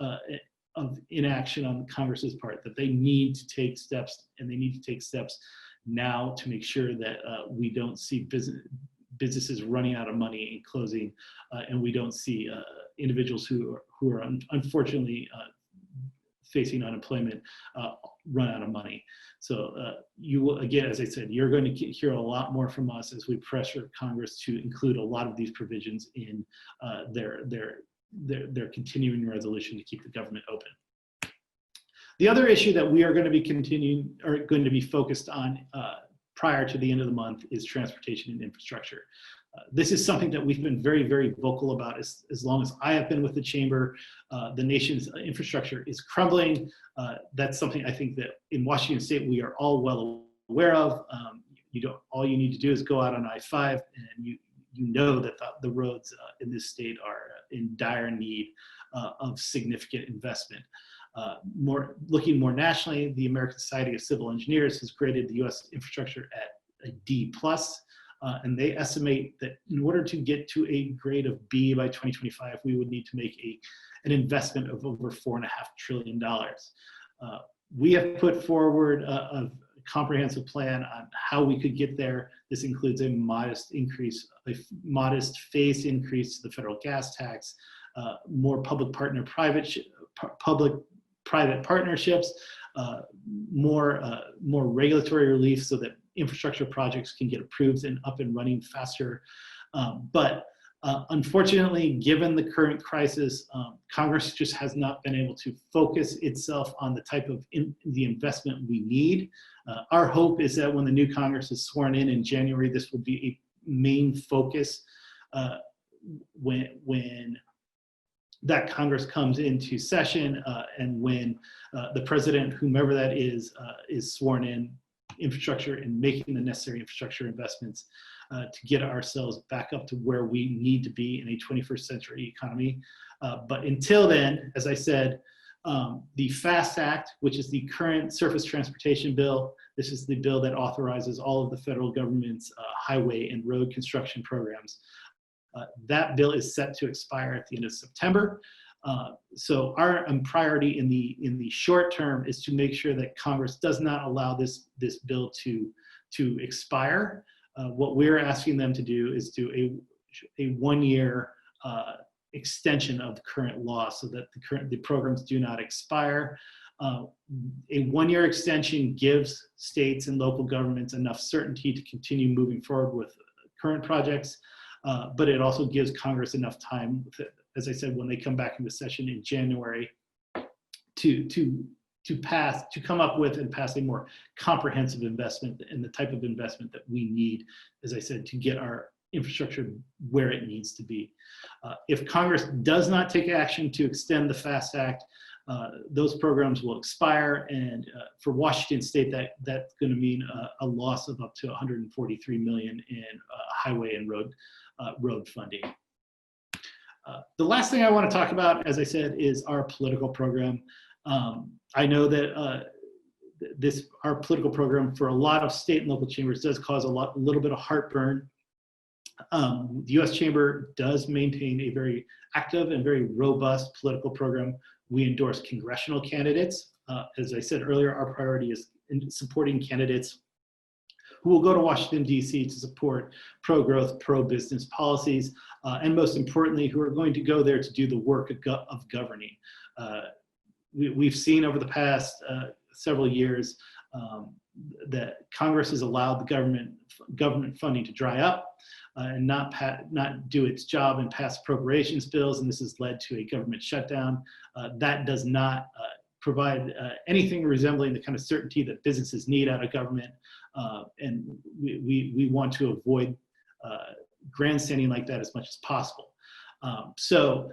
Speaker 15: of inaction on Congress's part, that they need to take steps, and they need to take steps now to make sure that we don't see businesses running out of money and closing, and we don't see individuals who are unfortunately facing unemployment run out of money. So you will, again, as I said, you're going to hear a lot more from us as we pressure Congress to include a lot of these provisions in their continuing resolution to keep the government open. The other issue that we are going to be focused on prior to the end of the month is transportation and infrastructure. This is something that we've been very, very vocal about as long as I have been with the Chamber. The nation's infrastructure is crumbling. That's something I think that in Washington State we are all well aware of. all you need to do is go out on I-5, and you know that the roads in this state are in dire need of significant investment. Looking more nationally, the American Society of Civil Engineers has graded the U.S. infrastructure at a D+, and they estimate that in order to get to a grade of B by 2025, we would need to make an investment of over $4.5 trillion. We have put forward a comprehensive plan on how we could get there. This includes a modest phased increase to the federal gas tax, more public-private partnerships, more regulatory relief so that infrastructure projects can get approved and up and running faster. But unfortunately, given the current crisis, Congress just has not been able to focus itself on the type of the investment we need. Our hope is that when the new Congress is sworn in January, this will be a main focus when that Congress comes into session and when the president, whomever that is sworn in, infrastructure and making the necessary infrastructure investments to get ourselves back up to where we need to be in a 21st century economy. But until then, as I said, the FAST Act, which is the current surface transportation bill, this is the bill that authorizes all of the federal government's highway and road construction programs. That bill is set to expire at the end of September. So our priority in the short term is to make sure that Congress does not allow this bill to expire. What we're asking them to do is do a 1-year extension of the current law so that the programs do not expire. A 1-year extension gives states and local governments enough certainty to continue moving forward with current projects, but it also gives Congress enough time, as I said, when they come back into session in January, to come up with and pass a more comprehensive investment and the type of investment that we need, as I said, to get our infrastructure where it needs to be. If Congress does not take action to extend the FAST Act, those programs will expire, and for Washington State, that's going to mean a loss of up to $143 million in highway and road funding. The last thing I want to talk about, as I said, is our political program. I know that our political program for a lot of state and local chambers does cause a little bit of heartburn. The U.S. Chamber does maintain a very active and very robust political program. We endorse congressional candidates. As I said earlier, our priority is in supporting candidates who will go to Washington, D.C. to support pro-growth, pro-business policies, and most importantly, who are going to go there to do the work of governing. We've seen over the past several years that Congress has allowed the government funding to dry up and not do its job and pass appropriations bills, and this has led to a government shutdown. That does not provide anything resembling the kind of certainty that businesses need out of government, and we want to avoid grandstanding like that as much as possible. So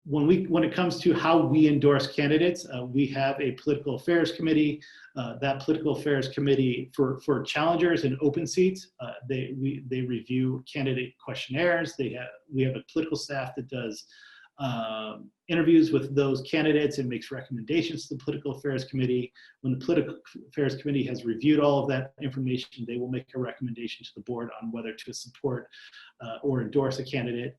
Speaker 15: when it comes to how we endorse candidates, we have a political affairs committee. That political affairs committee for challengers and open seats, they review candidate questionnaires. We have a political staff that does interviews with those candidates and makes recommendations to the political affairs committee. When the political affairs committee has reviewed all of that information, they will make a recommendation to the board on whether to support or endorse a candidate,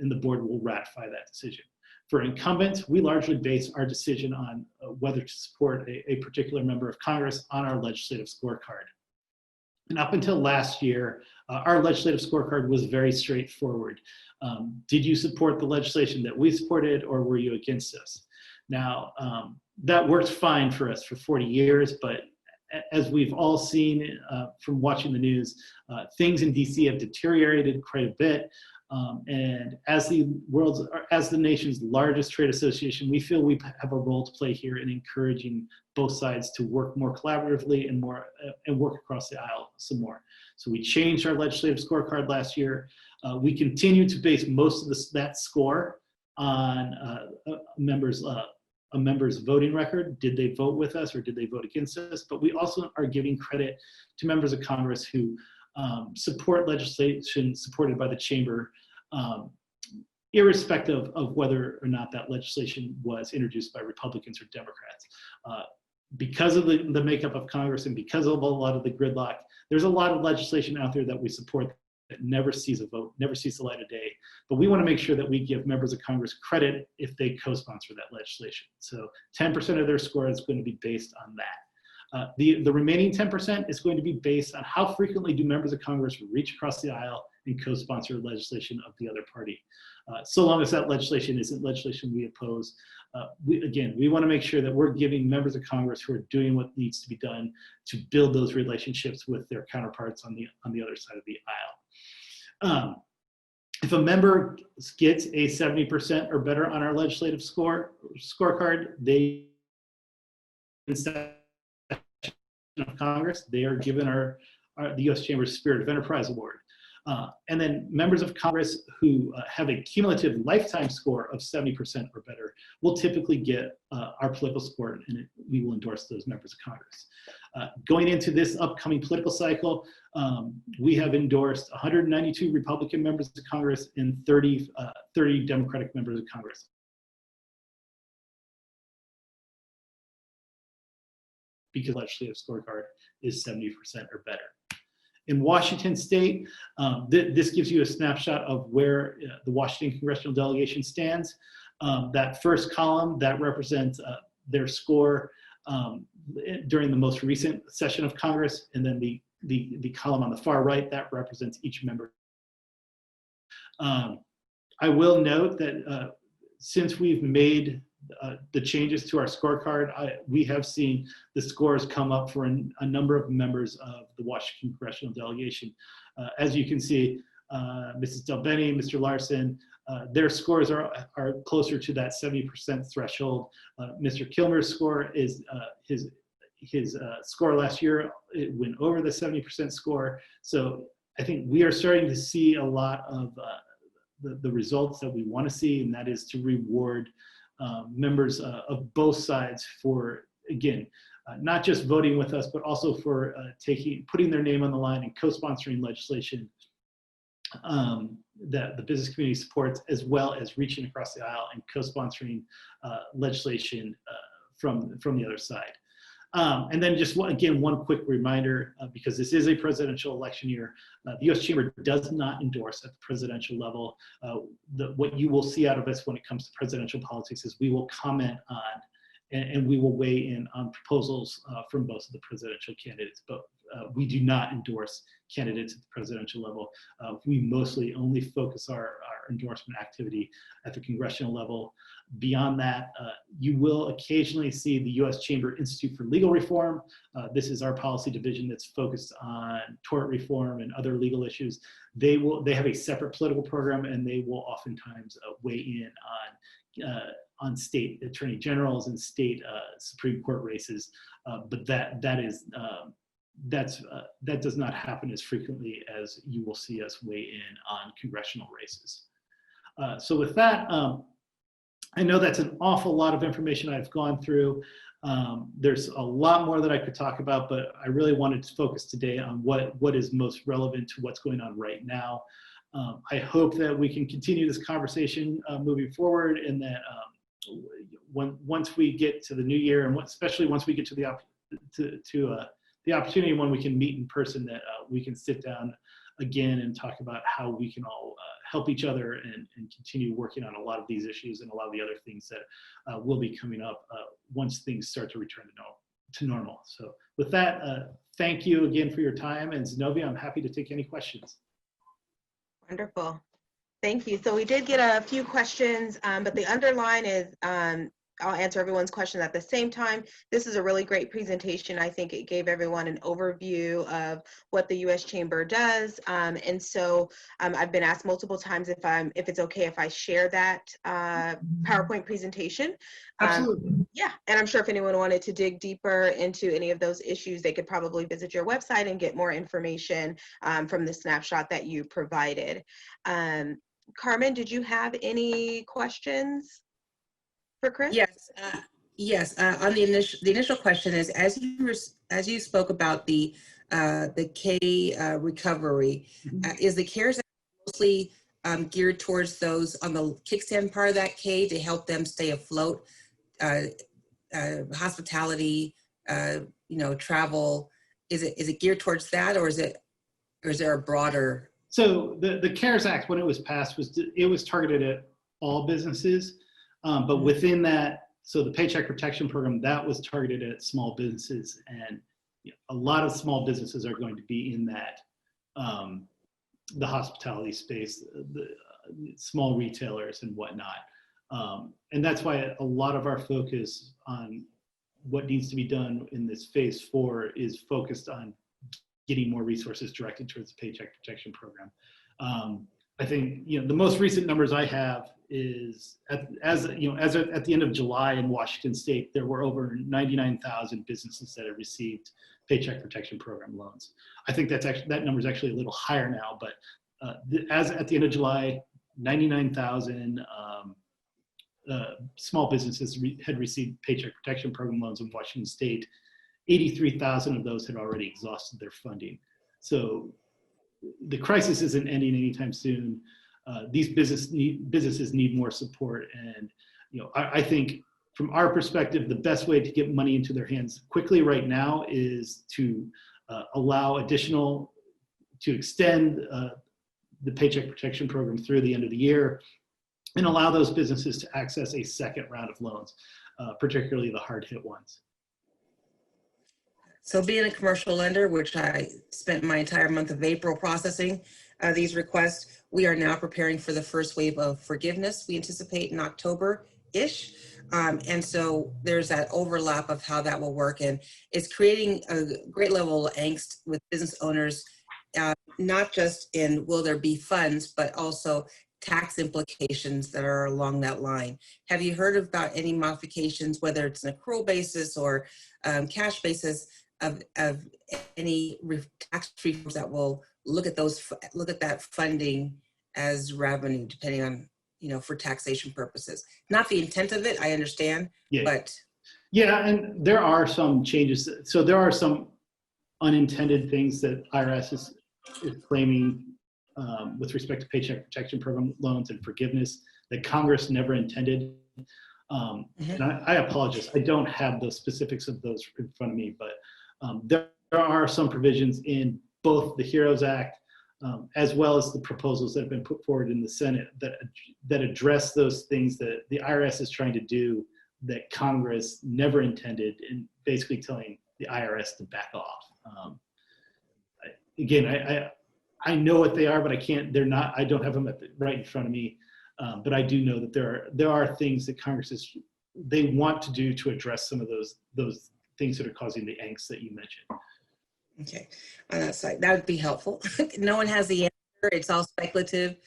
Speaker 15: and the board will ratify that decision. For incumbents, we largely base our decision on whether to support a particular member of Congress on our legislative scorecard. And up until last year, our legislative scorecard was very straightforward. Did you support the legislation that we supported, or were you against us? Now, that worked fine for us for 40 years, but as we've all seen from watching the news, things in DC have deteriorated quite a bit. And as the nation's largest trade association, we feel we have a role to play here in encouraging both sides to work more collaboratively and work across the aisle some more. So we changed our legislative scorecard last year. We continue to base most of that score on members' a member's voting record. Did they vote with us or did they vote against us? But we also are giving credit to members of Congress who support legislation supported by the chamber, irrespective of whether or not that legislation was introduced by Republicans or Democrats. Because of the makeup of Congress and because of a lot of the gridlock, there's a lot of legislation out there that we support that never sees a vote, never sees the light of day. But we want to make sure that we give members of Congress credit if they co-sponsor that legislation. So 10% of their score is going to be based on that. The remaining 10% is going to be based on how frequently do members of Congress reach across the aisle and co-sponsor legislation of the other party. So long as that legislation isn't legislation we oppose. We want to make sure that we're giving members of Congress who are doing what needs to be done to build those relationships with their counterparts on the other side of the aisle. If a member gets a 70% or better on our legislative scorecard, they instead of Congress, they are given the U.S. Chamber's Spirit of Enterprise Award. And then members of Congress who have a cumulative lifetime score of 70% or better will typically get our political support, and we will endorse those members of Congress. Going into this upcoming political cycle, we have endorsed 192 Republican members of Congress and 30 Democratic members of Congress. Because the legislative scorecard is 70% or better. In Washington State, this gives you a snapshot of where the Washington Congressional delegation stands. That first column, that represents their score during the most recent session of Congress, and then the column on the far right, that represents each member. I will note that since we've made the changes to our scorecard, we have seen the scores come up for a number of members of the Washington Congressional delegation. As you can see, Mrs. Delbeni, Mr. Larson, their scores are closer to that 70% threshold. Mr. Kilmer's score is his score last year, it went over the 70% score. So I think we are starting to see a lot of the results that we want to see, and that is to reward members of both sides for, again, not just voting with us, but also for putting their name on the line and co-sponsoring legislation that the business community supports, as well as reaching across the aisle and co-sponsoring legislation from the other side. And then just one quick reminder, because this is a presidential election year, the U.S. Chamber does not endorse at the presidential level. What you will see out of us when it comes to presidential politics is we will comment on and we will weigh in on proposals from both of the presidential candidates, but we do not endorse candidates at the presidential level. We mostly only focus our endorsement activity at the congressional level. Beyond that, you will occasionally see the U.S. Chamber Institute for Legal Reform. This is our policy division that's focused on tort reform and other legal issues. They have a separate political program, and they will oftentimes weigh in on state attorney generals and state Supreme Court races, but that does not happen as frequently as you will see us weigh in on congressional races. So with that, I know that's an awful lot of information I've gone through. There's a lot more that I could talk about, but I really wanted to focus today on what is most relevant to what's going on right now. I hope that we can continue this conversation moving forward, and that once we get to the new year, and especially once we get to the opportunity when we can meet in person, that we can sit down again and talk about how we can all help each other and continue working on a lot of these issues and a lot of the other things that will be coming up once things start to return to normal. So with that, thank you again for your time, and Zenobia, I'm happy to take any questions.
Speaker 1: Wonderful. Thank you. So we did get a few questions, but the underline is, I'll answer everyone's question at the same time. This is a really great presentation. I think it gave everyone an overview of what the U.S. Chamber does. And so I've been asked multiple times if it's okay if I share that PowerPoint presentation.
Speaker 15: Absolutely.
Speaker 1: Yeah, and I'm sure if anyone wanted to dig deeper into any of those issues, they could probably visit your website and get more information from the snapshot that you provided. Carmen, did you have any questions for Chris?
Speaker 2: Yes. Yes, on the initial question is, as you spoke about the K recovery, is the CARES Act mostly geared towards those on the kickstand part of that K to help them stay afloat, hospitality, travel? Is it geared towards that, or is there a broader?
Speaker 15: So the CARES Act, when it was passed, it was targeted at all businesses, but within that. So the Paycheck Protection Program, that was targeted at small businesses, and a lot of small businesses are going to be in that, the hospitality space, the small retailers and whatnot. And that's why a lot of our focus on what needs to be done in this phase 4 is focused on getting more resources directed towards the Paycheck Protection Program. I think the most recent numbers I have is as at the end of July in Washington State, there were over 99,000 businesses that have received Paycheck Protection Program loans. I think that number is actually a little higher now, but as at the end of July, 99,000 small businesses had received Paycheck Protection Program loans in Washington State. 83,000 of those had already exhausted their funding. So the crisis isn't ending anytime soon. These businesses need more support, and I think from our perspective, the best way to get money into their hands quickly right now is to extend the Paycheck Protection Program through the end of the year, and allow those businesses to access a second round of loans, particularly the hard hit ones.
Speaker 2: So being a commercial lender, which I spent my entire month of April processing these requests, we are now preparing for the first wave of forgiveness we anticipate in October-ish. And so there's that overlap of how that will work. And it's creating a great level of angst with business owners, not just in will there be funds, but also tax implications that are along that line. Have you heard about any modifications, whether it's an accrual basis or cash basis, of any tax reforms that will look at that funding as revenue, depending on for taxation purposes? Not the intent of it, I understand, but
Speaker 15: and there are some changes. So there are some unintended things that IRS is claiming with respect to Paycheck Protection Program loans and forgiveness that Congress never intended. And I apologize, I don't have the specifics of those in front of me, but there are some provisions in both the HEROES Act as well as the proposals that have been put forward in the Senate that address those things that the IRS is trying to do that Congress never intended, and basically telling the IRS to back off. Again, I know what they are, but I don't have them right in front of me. But I do know that there are things that Congress they want to do to address some of those things that are causing the angst that you mentioned.
Speaker 2: Okay, on that side, that would be helpful. No one has the answer. It's all speculative,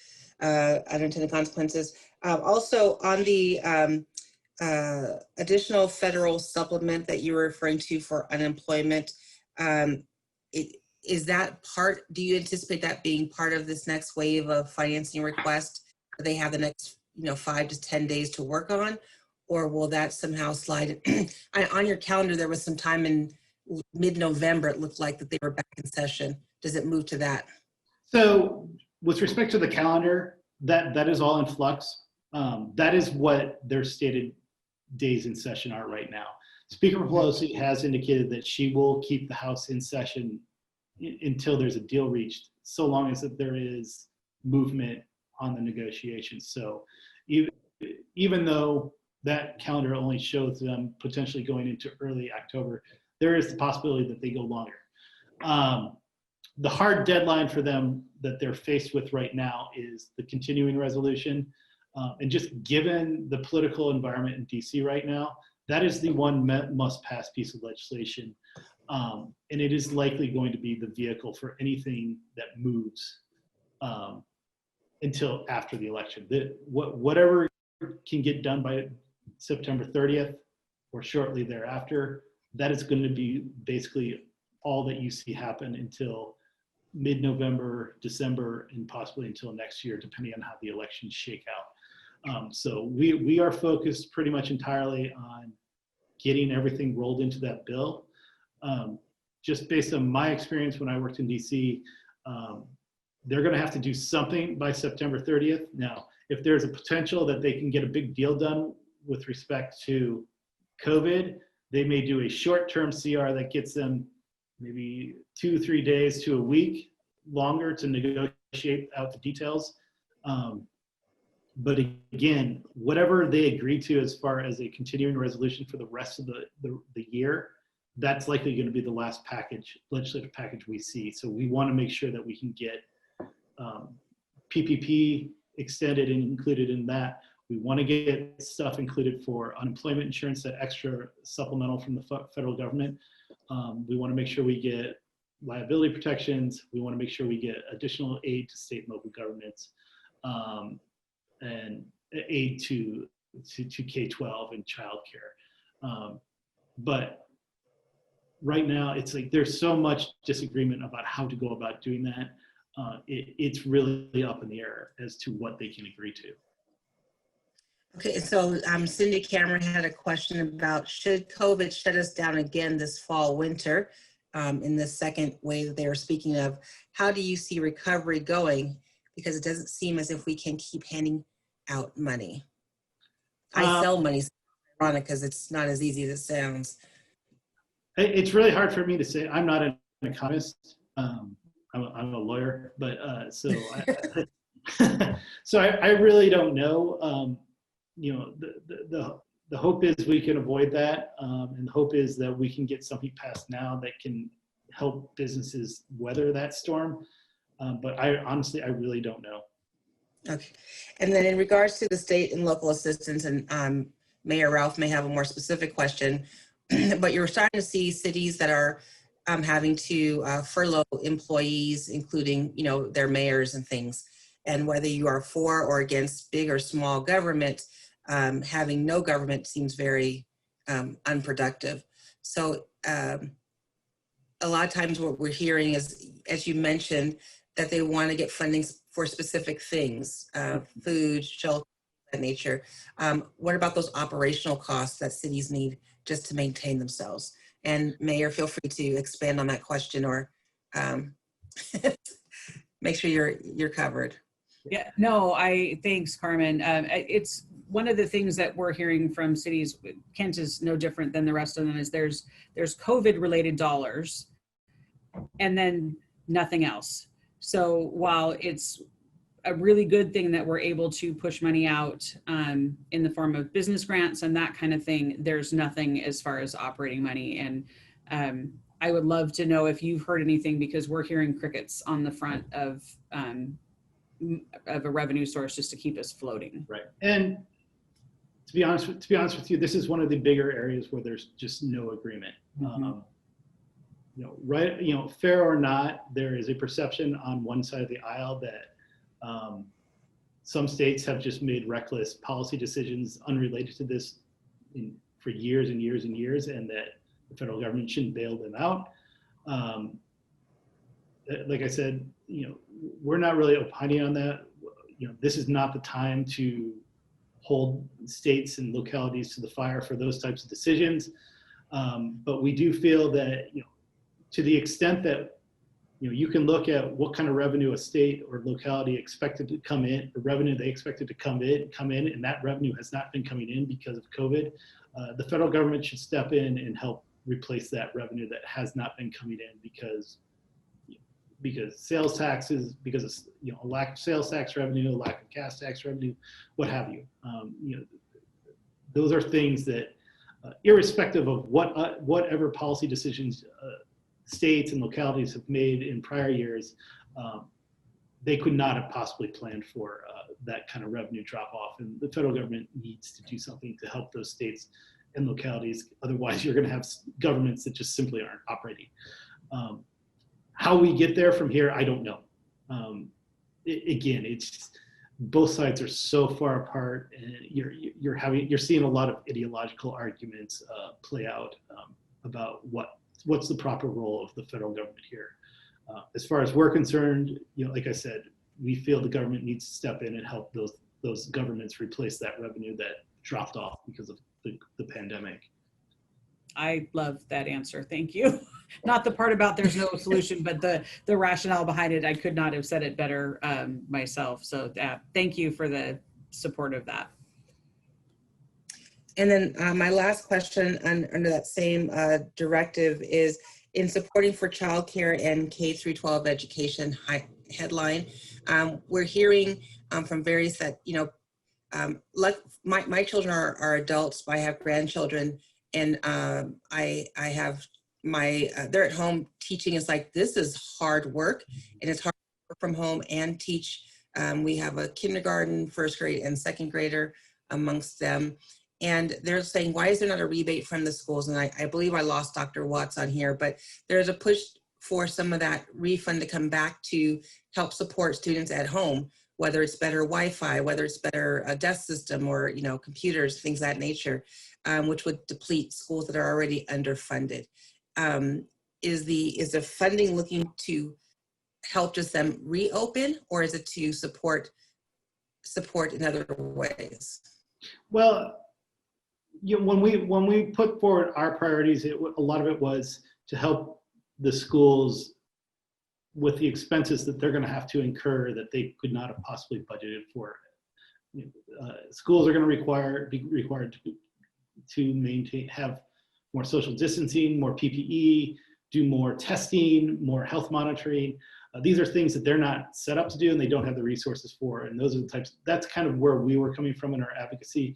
Speaker 2: unintended consequences. Also, on the additional federal supplement that you were referring to for unemployment, is that part? Do you anticipate that being part of this next wave of financing request? They have the next 5 to 10 days to work on, or will that somehow slide? On your calendar, there was some time in mid-November, it looked like that they were back in session. Does it move to that?
Speaker 15: So with respect to the calendar, that is all in flux. That is what their stated days in session are right now. Speaker Pelosi has indicated that she will keep the House in session until there's a deal reached, so long as that there is movement on the negotiations. So even though that calendar only shows them potentially going into early October, there is the possibility that they go longer. The hard deadline for them that they're faced with right now is the continuing resolution. And just given the political environment in DC right now, that is the one must-pass piece of legislation. And it is likely going to be the vehicle for anything that moves until after the election. Whatever can get done by September 30th or shortly thereafter, that is going to be basically all that you see happen until mid-November, December, and possibly until next year, depending on how the elections shake out. So we are focused pretty much entirely on getting everything rolled into that bill. Just based on my experience when I worked in DC, they're going to have to do something by September 30th. Now, if there's a potential that they can get a big deal done with respect to COVID, they may do a short-term CR that gets them maybe 2-3 days to a week longer to negotiate out the details. But again, whatever they agree to as far as a continuing resolution for the rest of the year, that's likely going to be the last legislative package we see. So we want to make sure that we can get PPP extended and included in that. We want to get stuff included for unemployment insurance, that extra supplemental from the federal government. We want to make sure we get liability protections. We want to make sure we get additional aid to state and local governments, and aid to K-12 and childcare. But right now, it's like there's so much disagreement about how to go about doing that. It's really up in the air as to what they can agree to.
Speaker 2: Okay, so Cindy Cameron had a question about, should COVID shut us down again this fall, winter, in the second wave that they were speaking of? How do you see recovery going? Because it doesn't seem as if we can keep handing out money. I sell money, so it's ironic because it's not as easy as it sounds.
Speaker 15: It's really hard for me to say. I'm not an economist. I'm a lawyer, but so I really don't know. You know, the hope is we can avoid that, and the hope is that we can get something passed now that can help businesses weather that storm. But honestly, I really don't know.
Speaker 2: Okay, and then in regards to the state and local assistance, and Mayor Ralph may have a more specific question, but you're starting to see cities that are having to furlough employees, including, you know, their mayors and things. And whether you are for or against big or small government, having no government seems very unproductive. So a lot of times what we're hearing is, as you mentioned, that they want to get funding for specific things, food, shelter, that nature. What about those operational costs that cities need just to maintain themselves? And Mayor, feel free to expand on that question, or make sure you're covered.
Speaker 6: Yeah, no, thanks, Carmen. It's one of the things that we're hearing from cities. Kent is no different than the rest of them. Is there's COVID related dollars, and then nothing else. So while it's a really good thing that we're able to push money out in the form of business grants and that kind of thing, there's nothing as far as operating money. And I would love to know if you've heard anything, because we're hearing crickets on the front of a revenue source just to keep us floating.
Speaker 15: Right. And to be honest with you, this is one of the bigger areas where there's just no agreement. Mm-hmm. You know, right? You know, fair or not, there is a perception on one side of the aisle that some states have just made reckless policy decisions unrelated to this for years and years and years, and that the federal government shouldn't bail them out. Like I said, you know, we're not really opining on that. You know, this is not the time to hold states and localities to the fire for those types of decisions. But we do feel that, you know, to the extent that, you know, you can look at what kind of revenue a state or locality expected to come in, the revenue they expected to come in, and that revenue has not been coming in because of COVID. The federal government should step in and help replace that revenue that has not been coming in because sales taxes, because of, you know, a lack of sales tax revenue, a lack of gas tax revenue, what have you. You know, those are things that, irrespective of whatever policy decisions states and localities have made in prior years, they could not have possibly planned for that kind of revenue drop off. And the federal government needs to do something to help those states and localities. Otherwise, you're going to have governments that just simply aren't operating. How we get there from here, I don't know. Again, it's both sides are so far apart, and you're seeing a lot of ideological arguments play out about what's the proper role of the federal government here. As far as we're concerned, you know, like I said, we feel the government needs to step in and help those governments replace that revenue that dropped off because of the pandemic.
Speaker 6: I love that answer. Thank you. Not the part about there's no solution, but the rationale behind it. I could not have said it better myself. So thank you for the support of that.
Speaker 2: And then my last question under that same directive is in supporting for childcare and K through 12 education headline. We're hearing from various that, like my children are adults, but I have grandchildren, and I have they're at home teaching. It's like, this is hard work, and it's hard to work from home and teach. We have a kindergarten, first grade, and second grader amongst them. And they're saying, why is there not a rebate from the schools? And I believe I lost Dr. Watts on here, but there's a push for some of that refund to come back to help support students at home, whether it's better Wi-Fi, whether it's better desk system, or computers, things of that nature, which would deplete schools that are already underfunded. Is the funding looking to help just them reopen, or is it to support in other ways?
Speaker 15: Well, when we put forward our priorities, a lot of it was to help the schools with the expenses that they're going to have to incur that they could not have possibly budgeted for. Schools are going to be required to have more social distancing, more PPE, do more testing, more health monitoring. These are things that they're not set up to do and they don't have the resources for. And those are the types, that's kind of where we were coming from in our advocacy.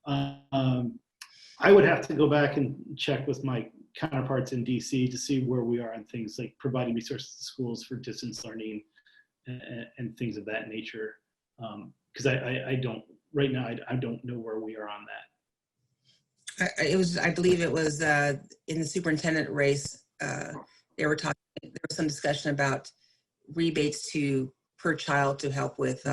Speaker 15: I would have to go back and check with my counterparts in DC to see where we are on things like providing resources to schools for distance learning and things of that nature. Because I don't, right now, I don't know where we are on that.
Speaker 2: I believe it was in the superintendent race, there was some discussion about rebates per child to help with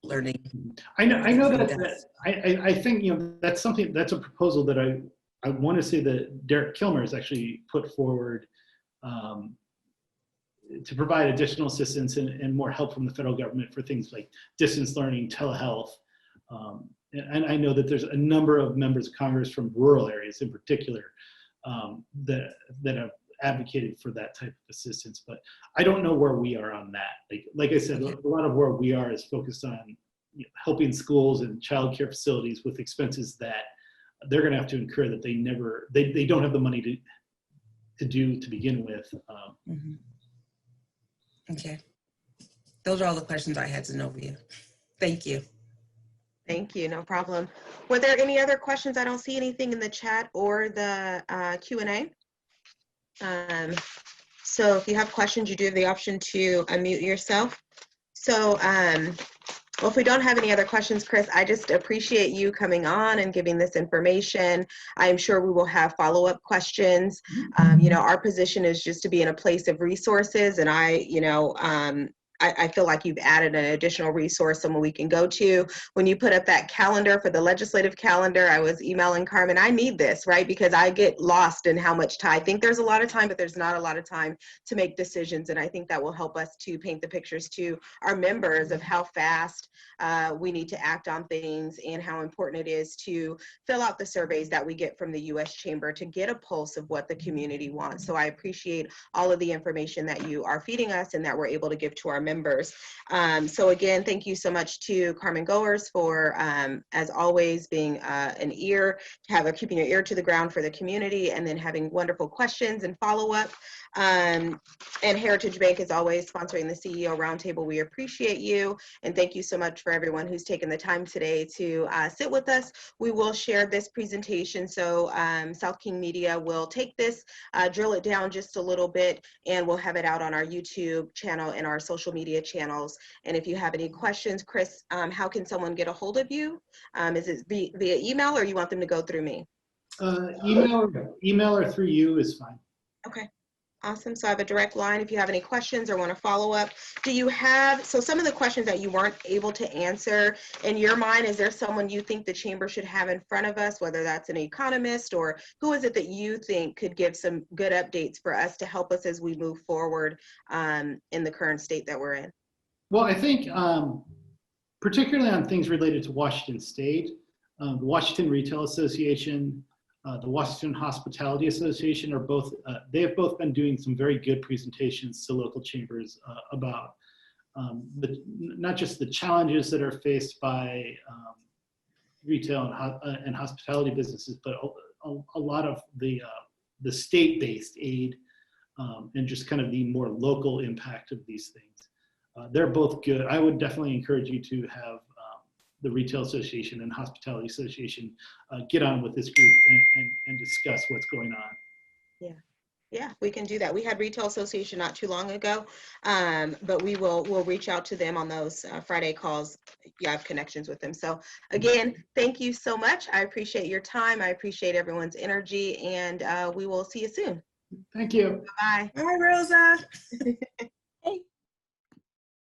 Speaker 2: learning.
Speaker 15: I know that I think that's a proposal that I want to say that Derek Kilmer has actually put forward to provide additional assistance and more help from the federal government for things like distance learning, telehealth. And I know that there's a number of members of Congress from rural areas in particular that have advocated for that type of assistance, but I don't know where we are on that. Like I said, a lot of where we are is focused on helping schools and childcare facilities with expenses that they're going to have to incur that they don't have the money to do to begin with.
Speaker 2: Okay, those are all the questions I had to know for you. Thank you.
Speaker 1: Thank you, no problem. Were there any other questions? I don't see anything in the chat or the Q&A. So if you have questions, you do have the option to unmute yourself. So well, if we don't have any other questions, Chris, I just appreciate you coming on and giving this information. I'm sure we will have follow-up questions. Our position is just to be in a place of resources, and I feel like you've added an additional resource, someone we can go to. When you put up that calendar for the legislative calendar, I was emailing Carmen, I need this, right? Because I get lost in how much time. I think there's a lot of time, but there's not a lot of time to make decisions. And I think that will help us to paint the pictures to our members of how fast we need to act on things and how important it is to fill out the surveys that we get from the U.S. Chamber to get a pulse of what the community wants. So I appreciate all of the information that you are feeding us and that we're able to give to our members. So again, thank you so much to Carmen Goers for, as always, being an ear, keeping your ear to the ground for the community, and then having wonderful questions and follow-up. And Heritage Bank is always sponsoring the CEO Roundtable. We appreciate you, and thank you so much for everyone who's taken the time today to sit with us. We will share this presentation, so South King Media will take this, drill it down just a little bit, and we'll have it out on our YouTube channel and our social media channels. And if you have any questions, Chris, how can someone get a hold of you? Is it via email, or you want them to go through me?
Speaker 15: Email or through you is fine.
Speaker 1: Okay. Awesome. So I have a direct line if you have any questions or want to follow up. Do you have, so some of the questions that you weren't able to answer, in your mind, is there someone you think the chamber should have in front of us, whether that's an economist, or who is it that you think could give some good updates for us to help us as we move forward in the current state that we're in?
Speaker 15: Well, I think particularly on things related to Washington State, the Washington Retail Association The Washington Hospitality Association are both, they have both been doing some very good presentations to local chambers about not just the challenges that are faced by retail and hospitality businesses, but a lot of the state-based aid and just kind of the more local impact of these things. They're both good. I would definitely encourage you to have the Retail Association and Hospitality Association get on with this group and discuss what's going on.
Speaker 1: Yeah. Yeah, we can do that. We had Retail Association not too long ago, but we'll reach out to them on those Friday calls. You have connections with them. So again, thank you so much. I appreciate your time. I appreciate everyone's energy, and we will see you soon.
Speaker 15: Thank you.
Speaker 1: Bye.
Speaker 2: Bye, Rosa.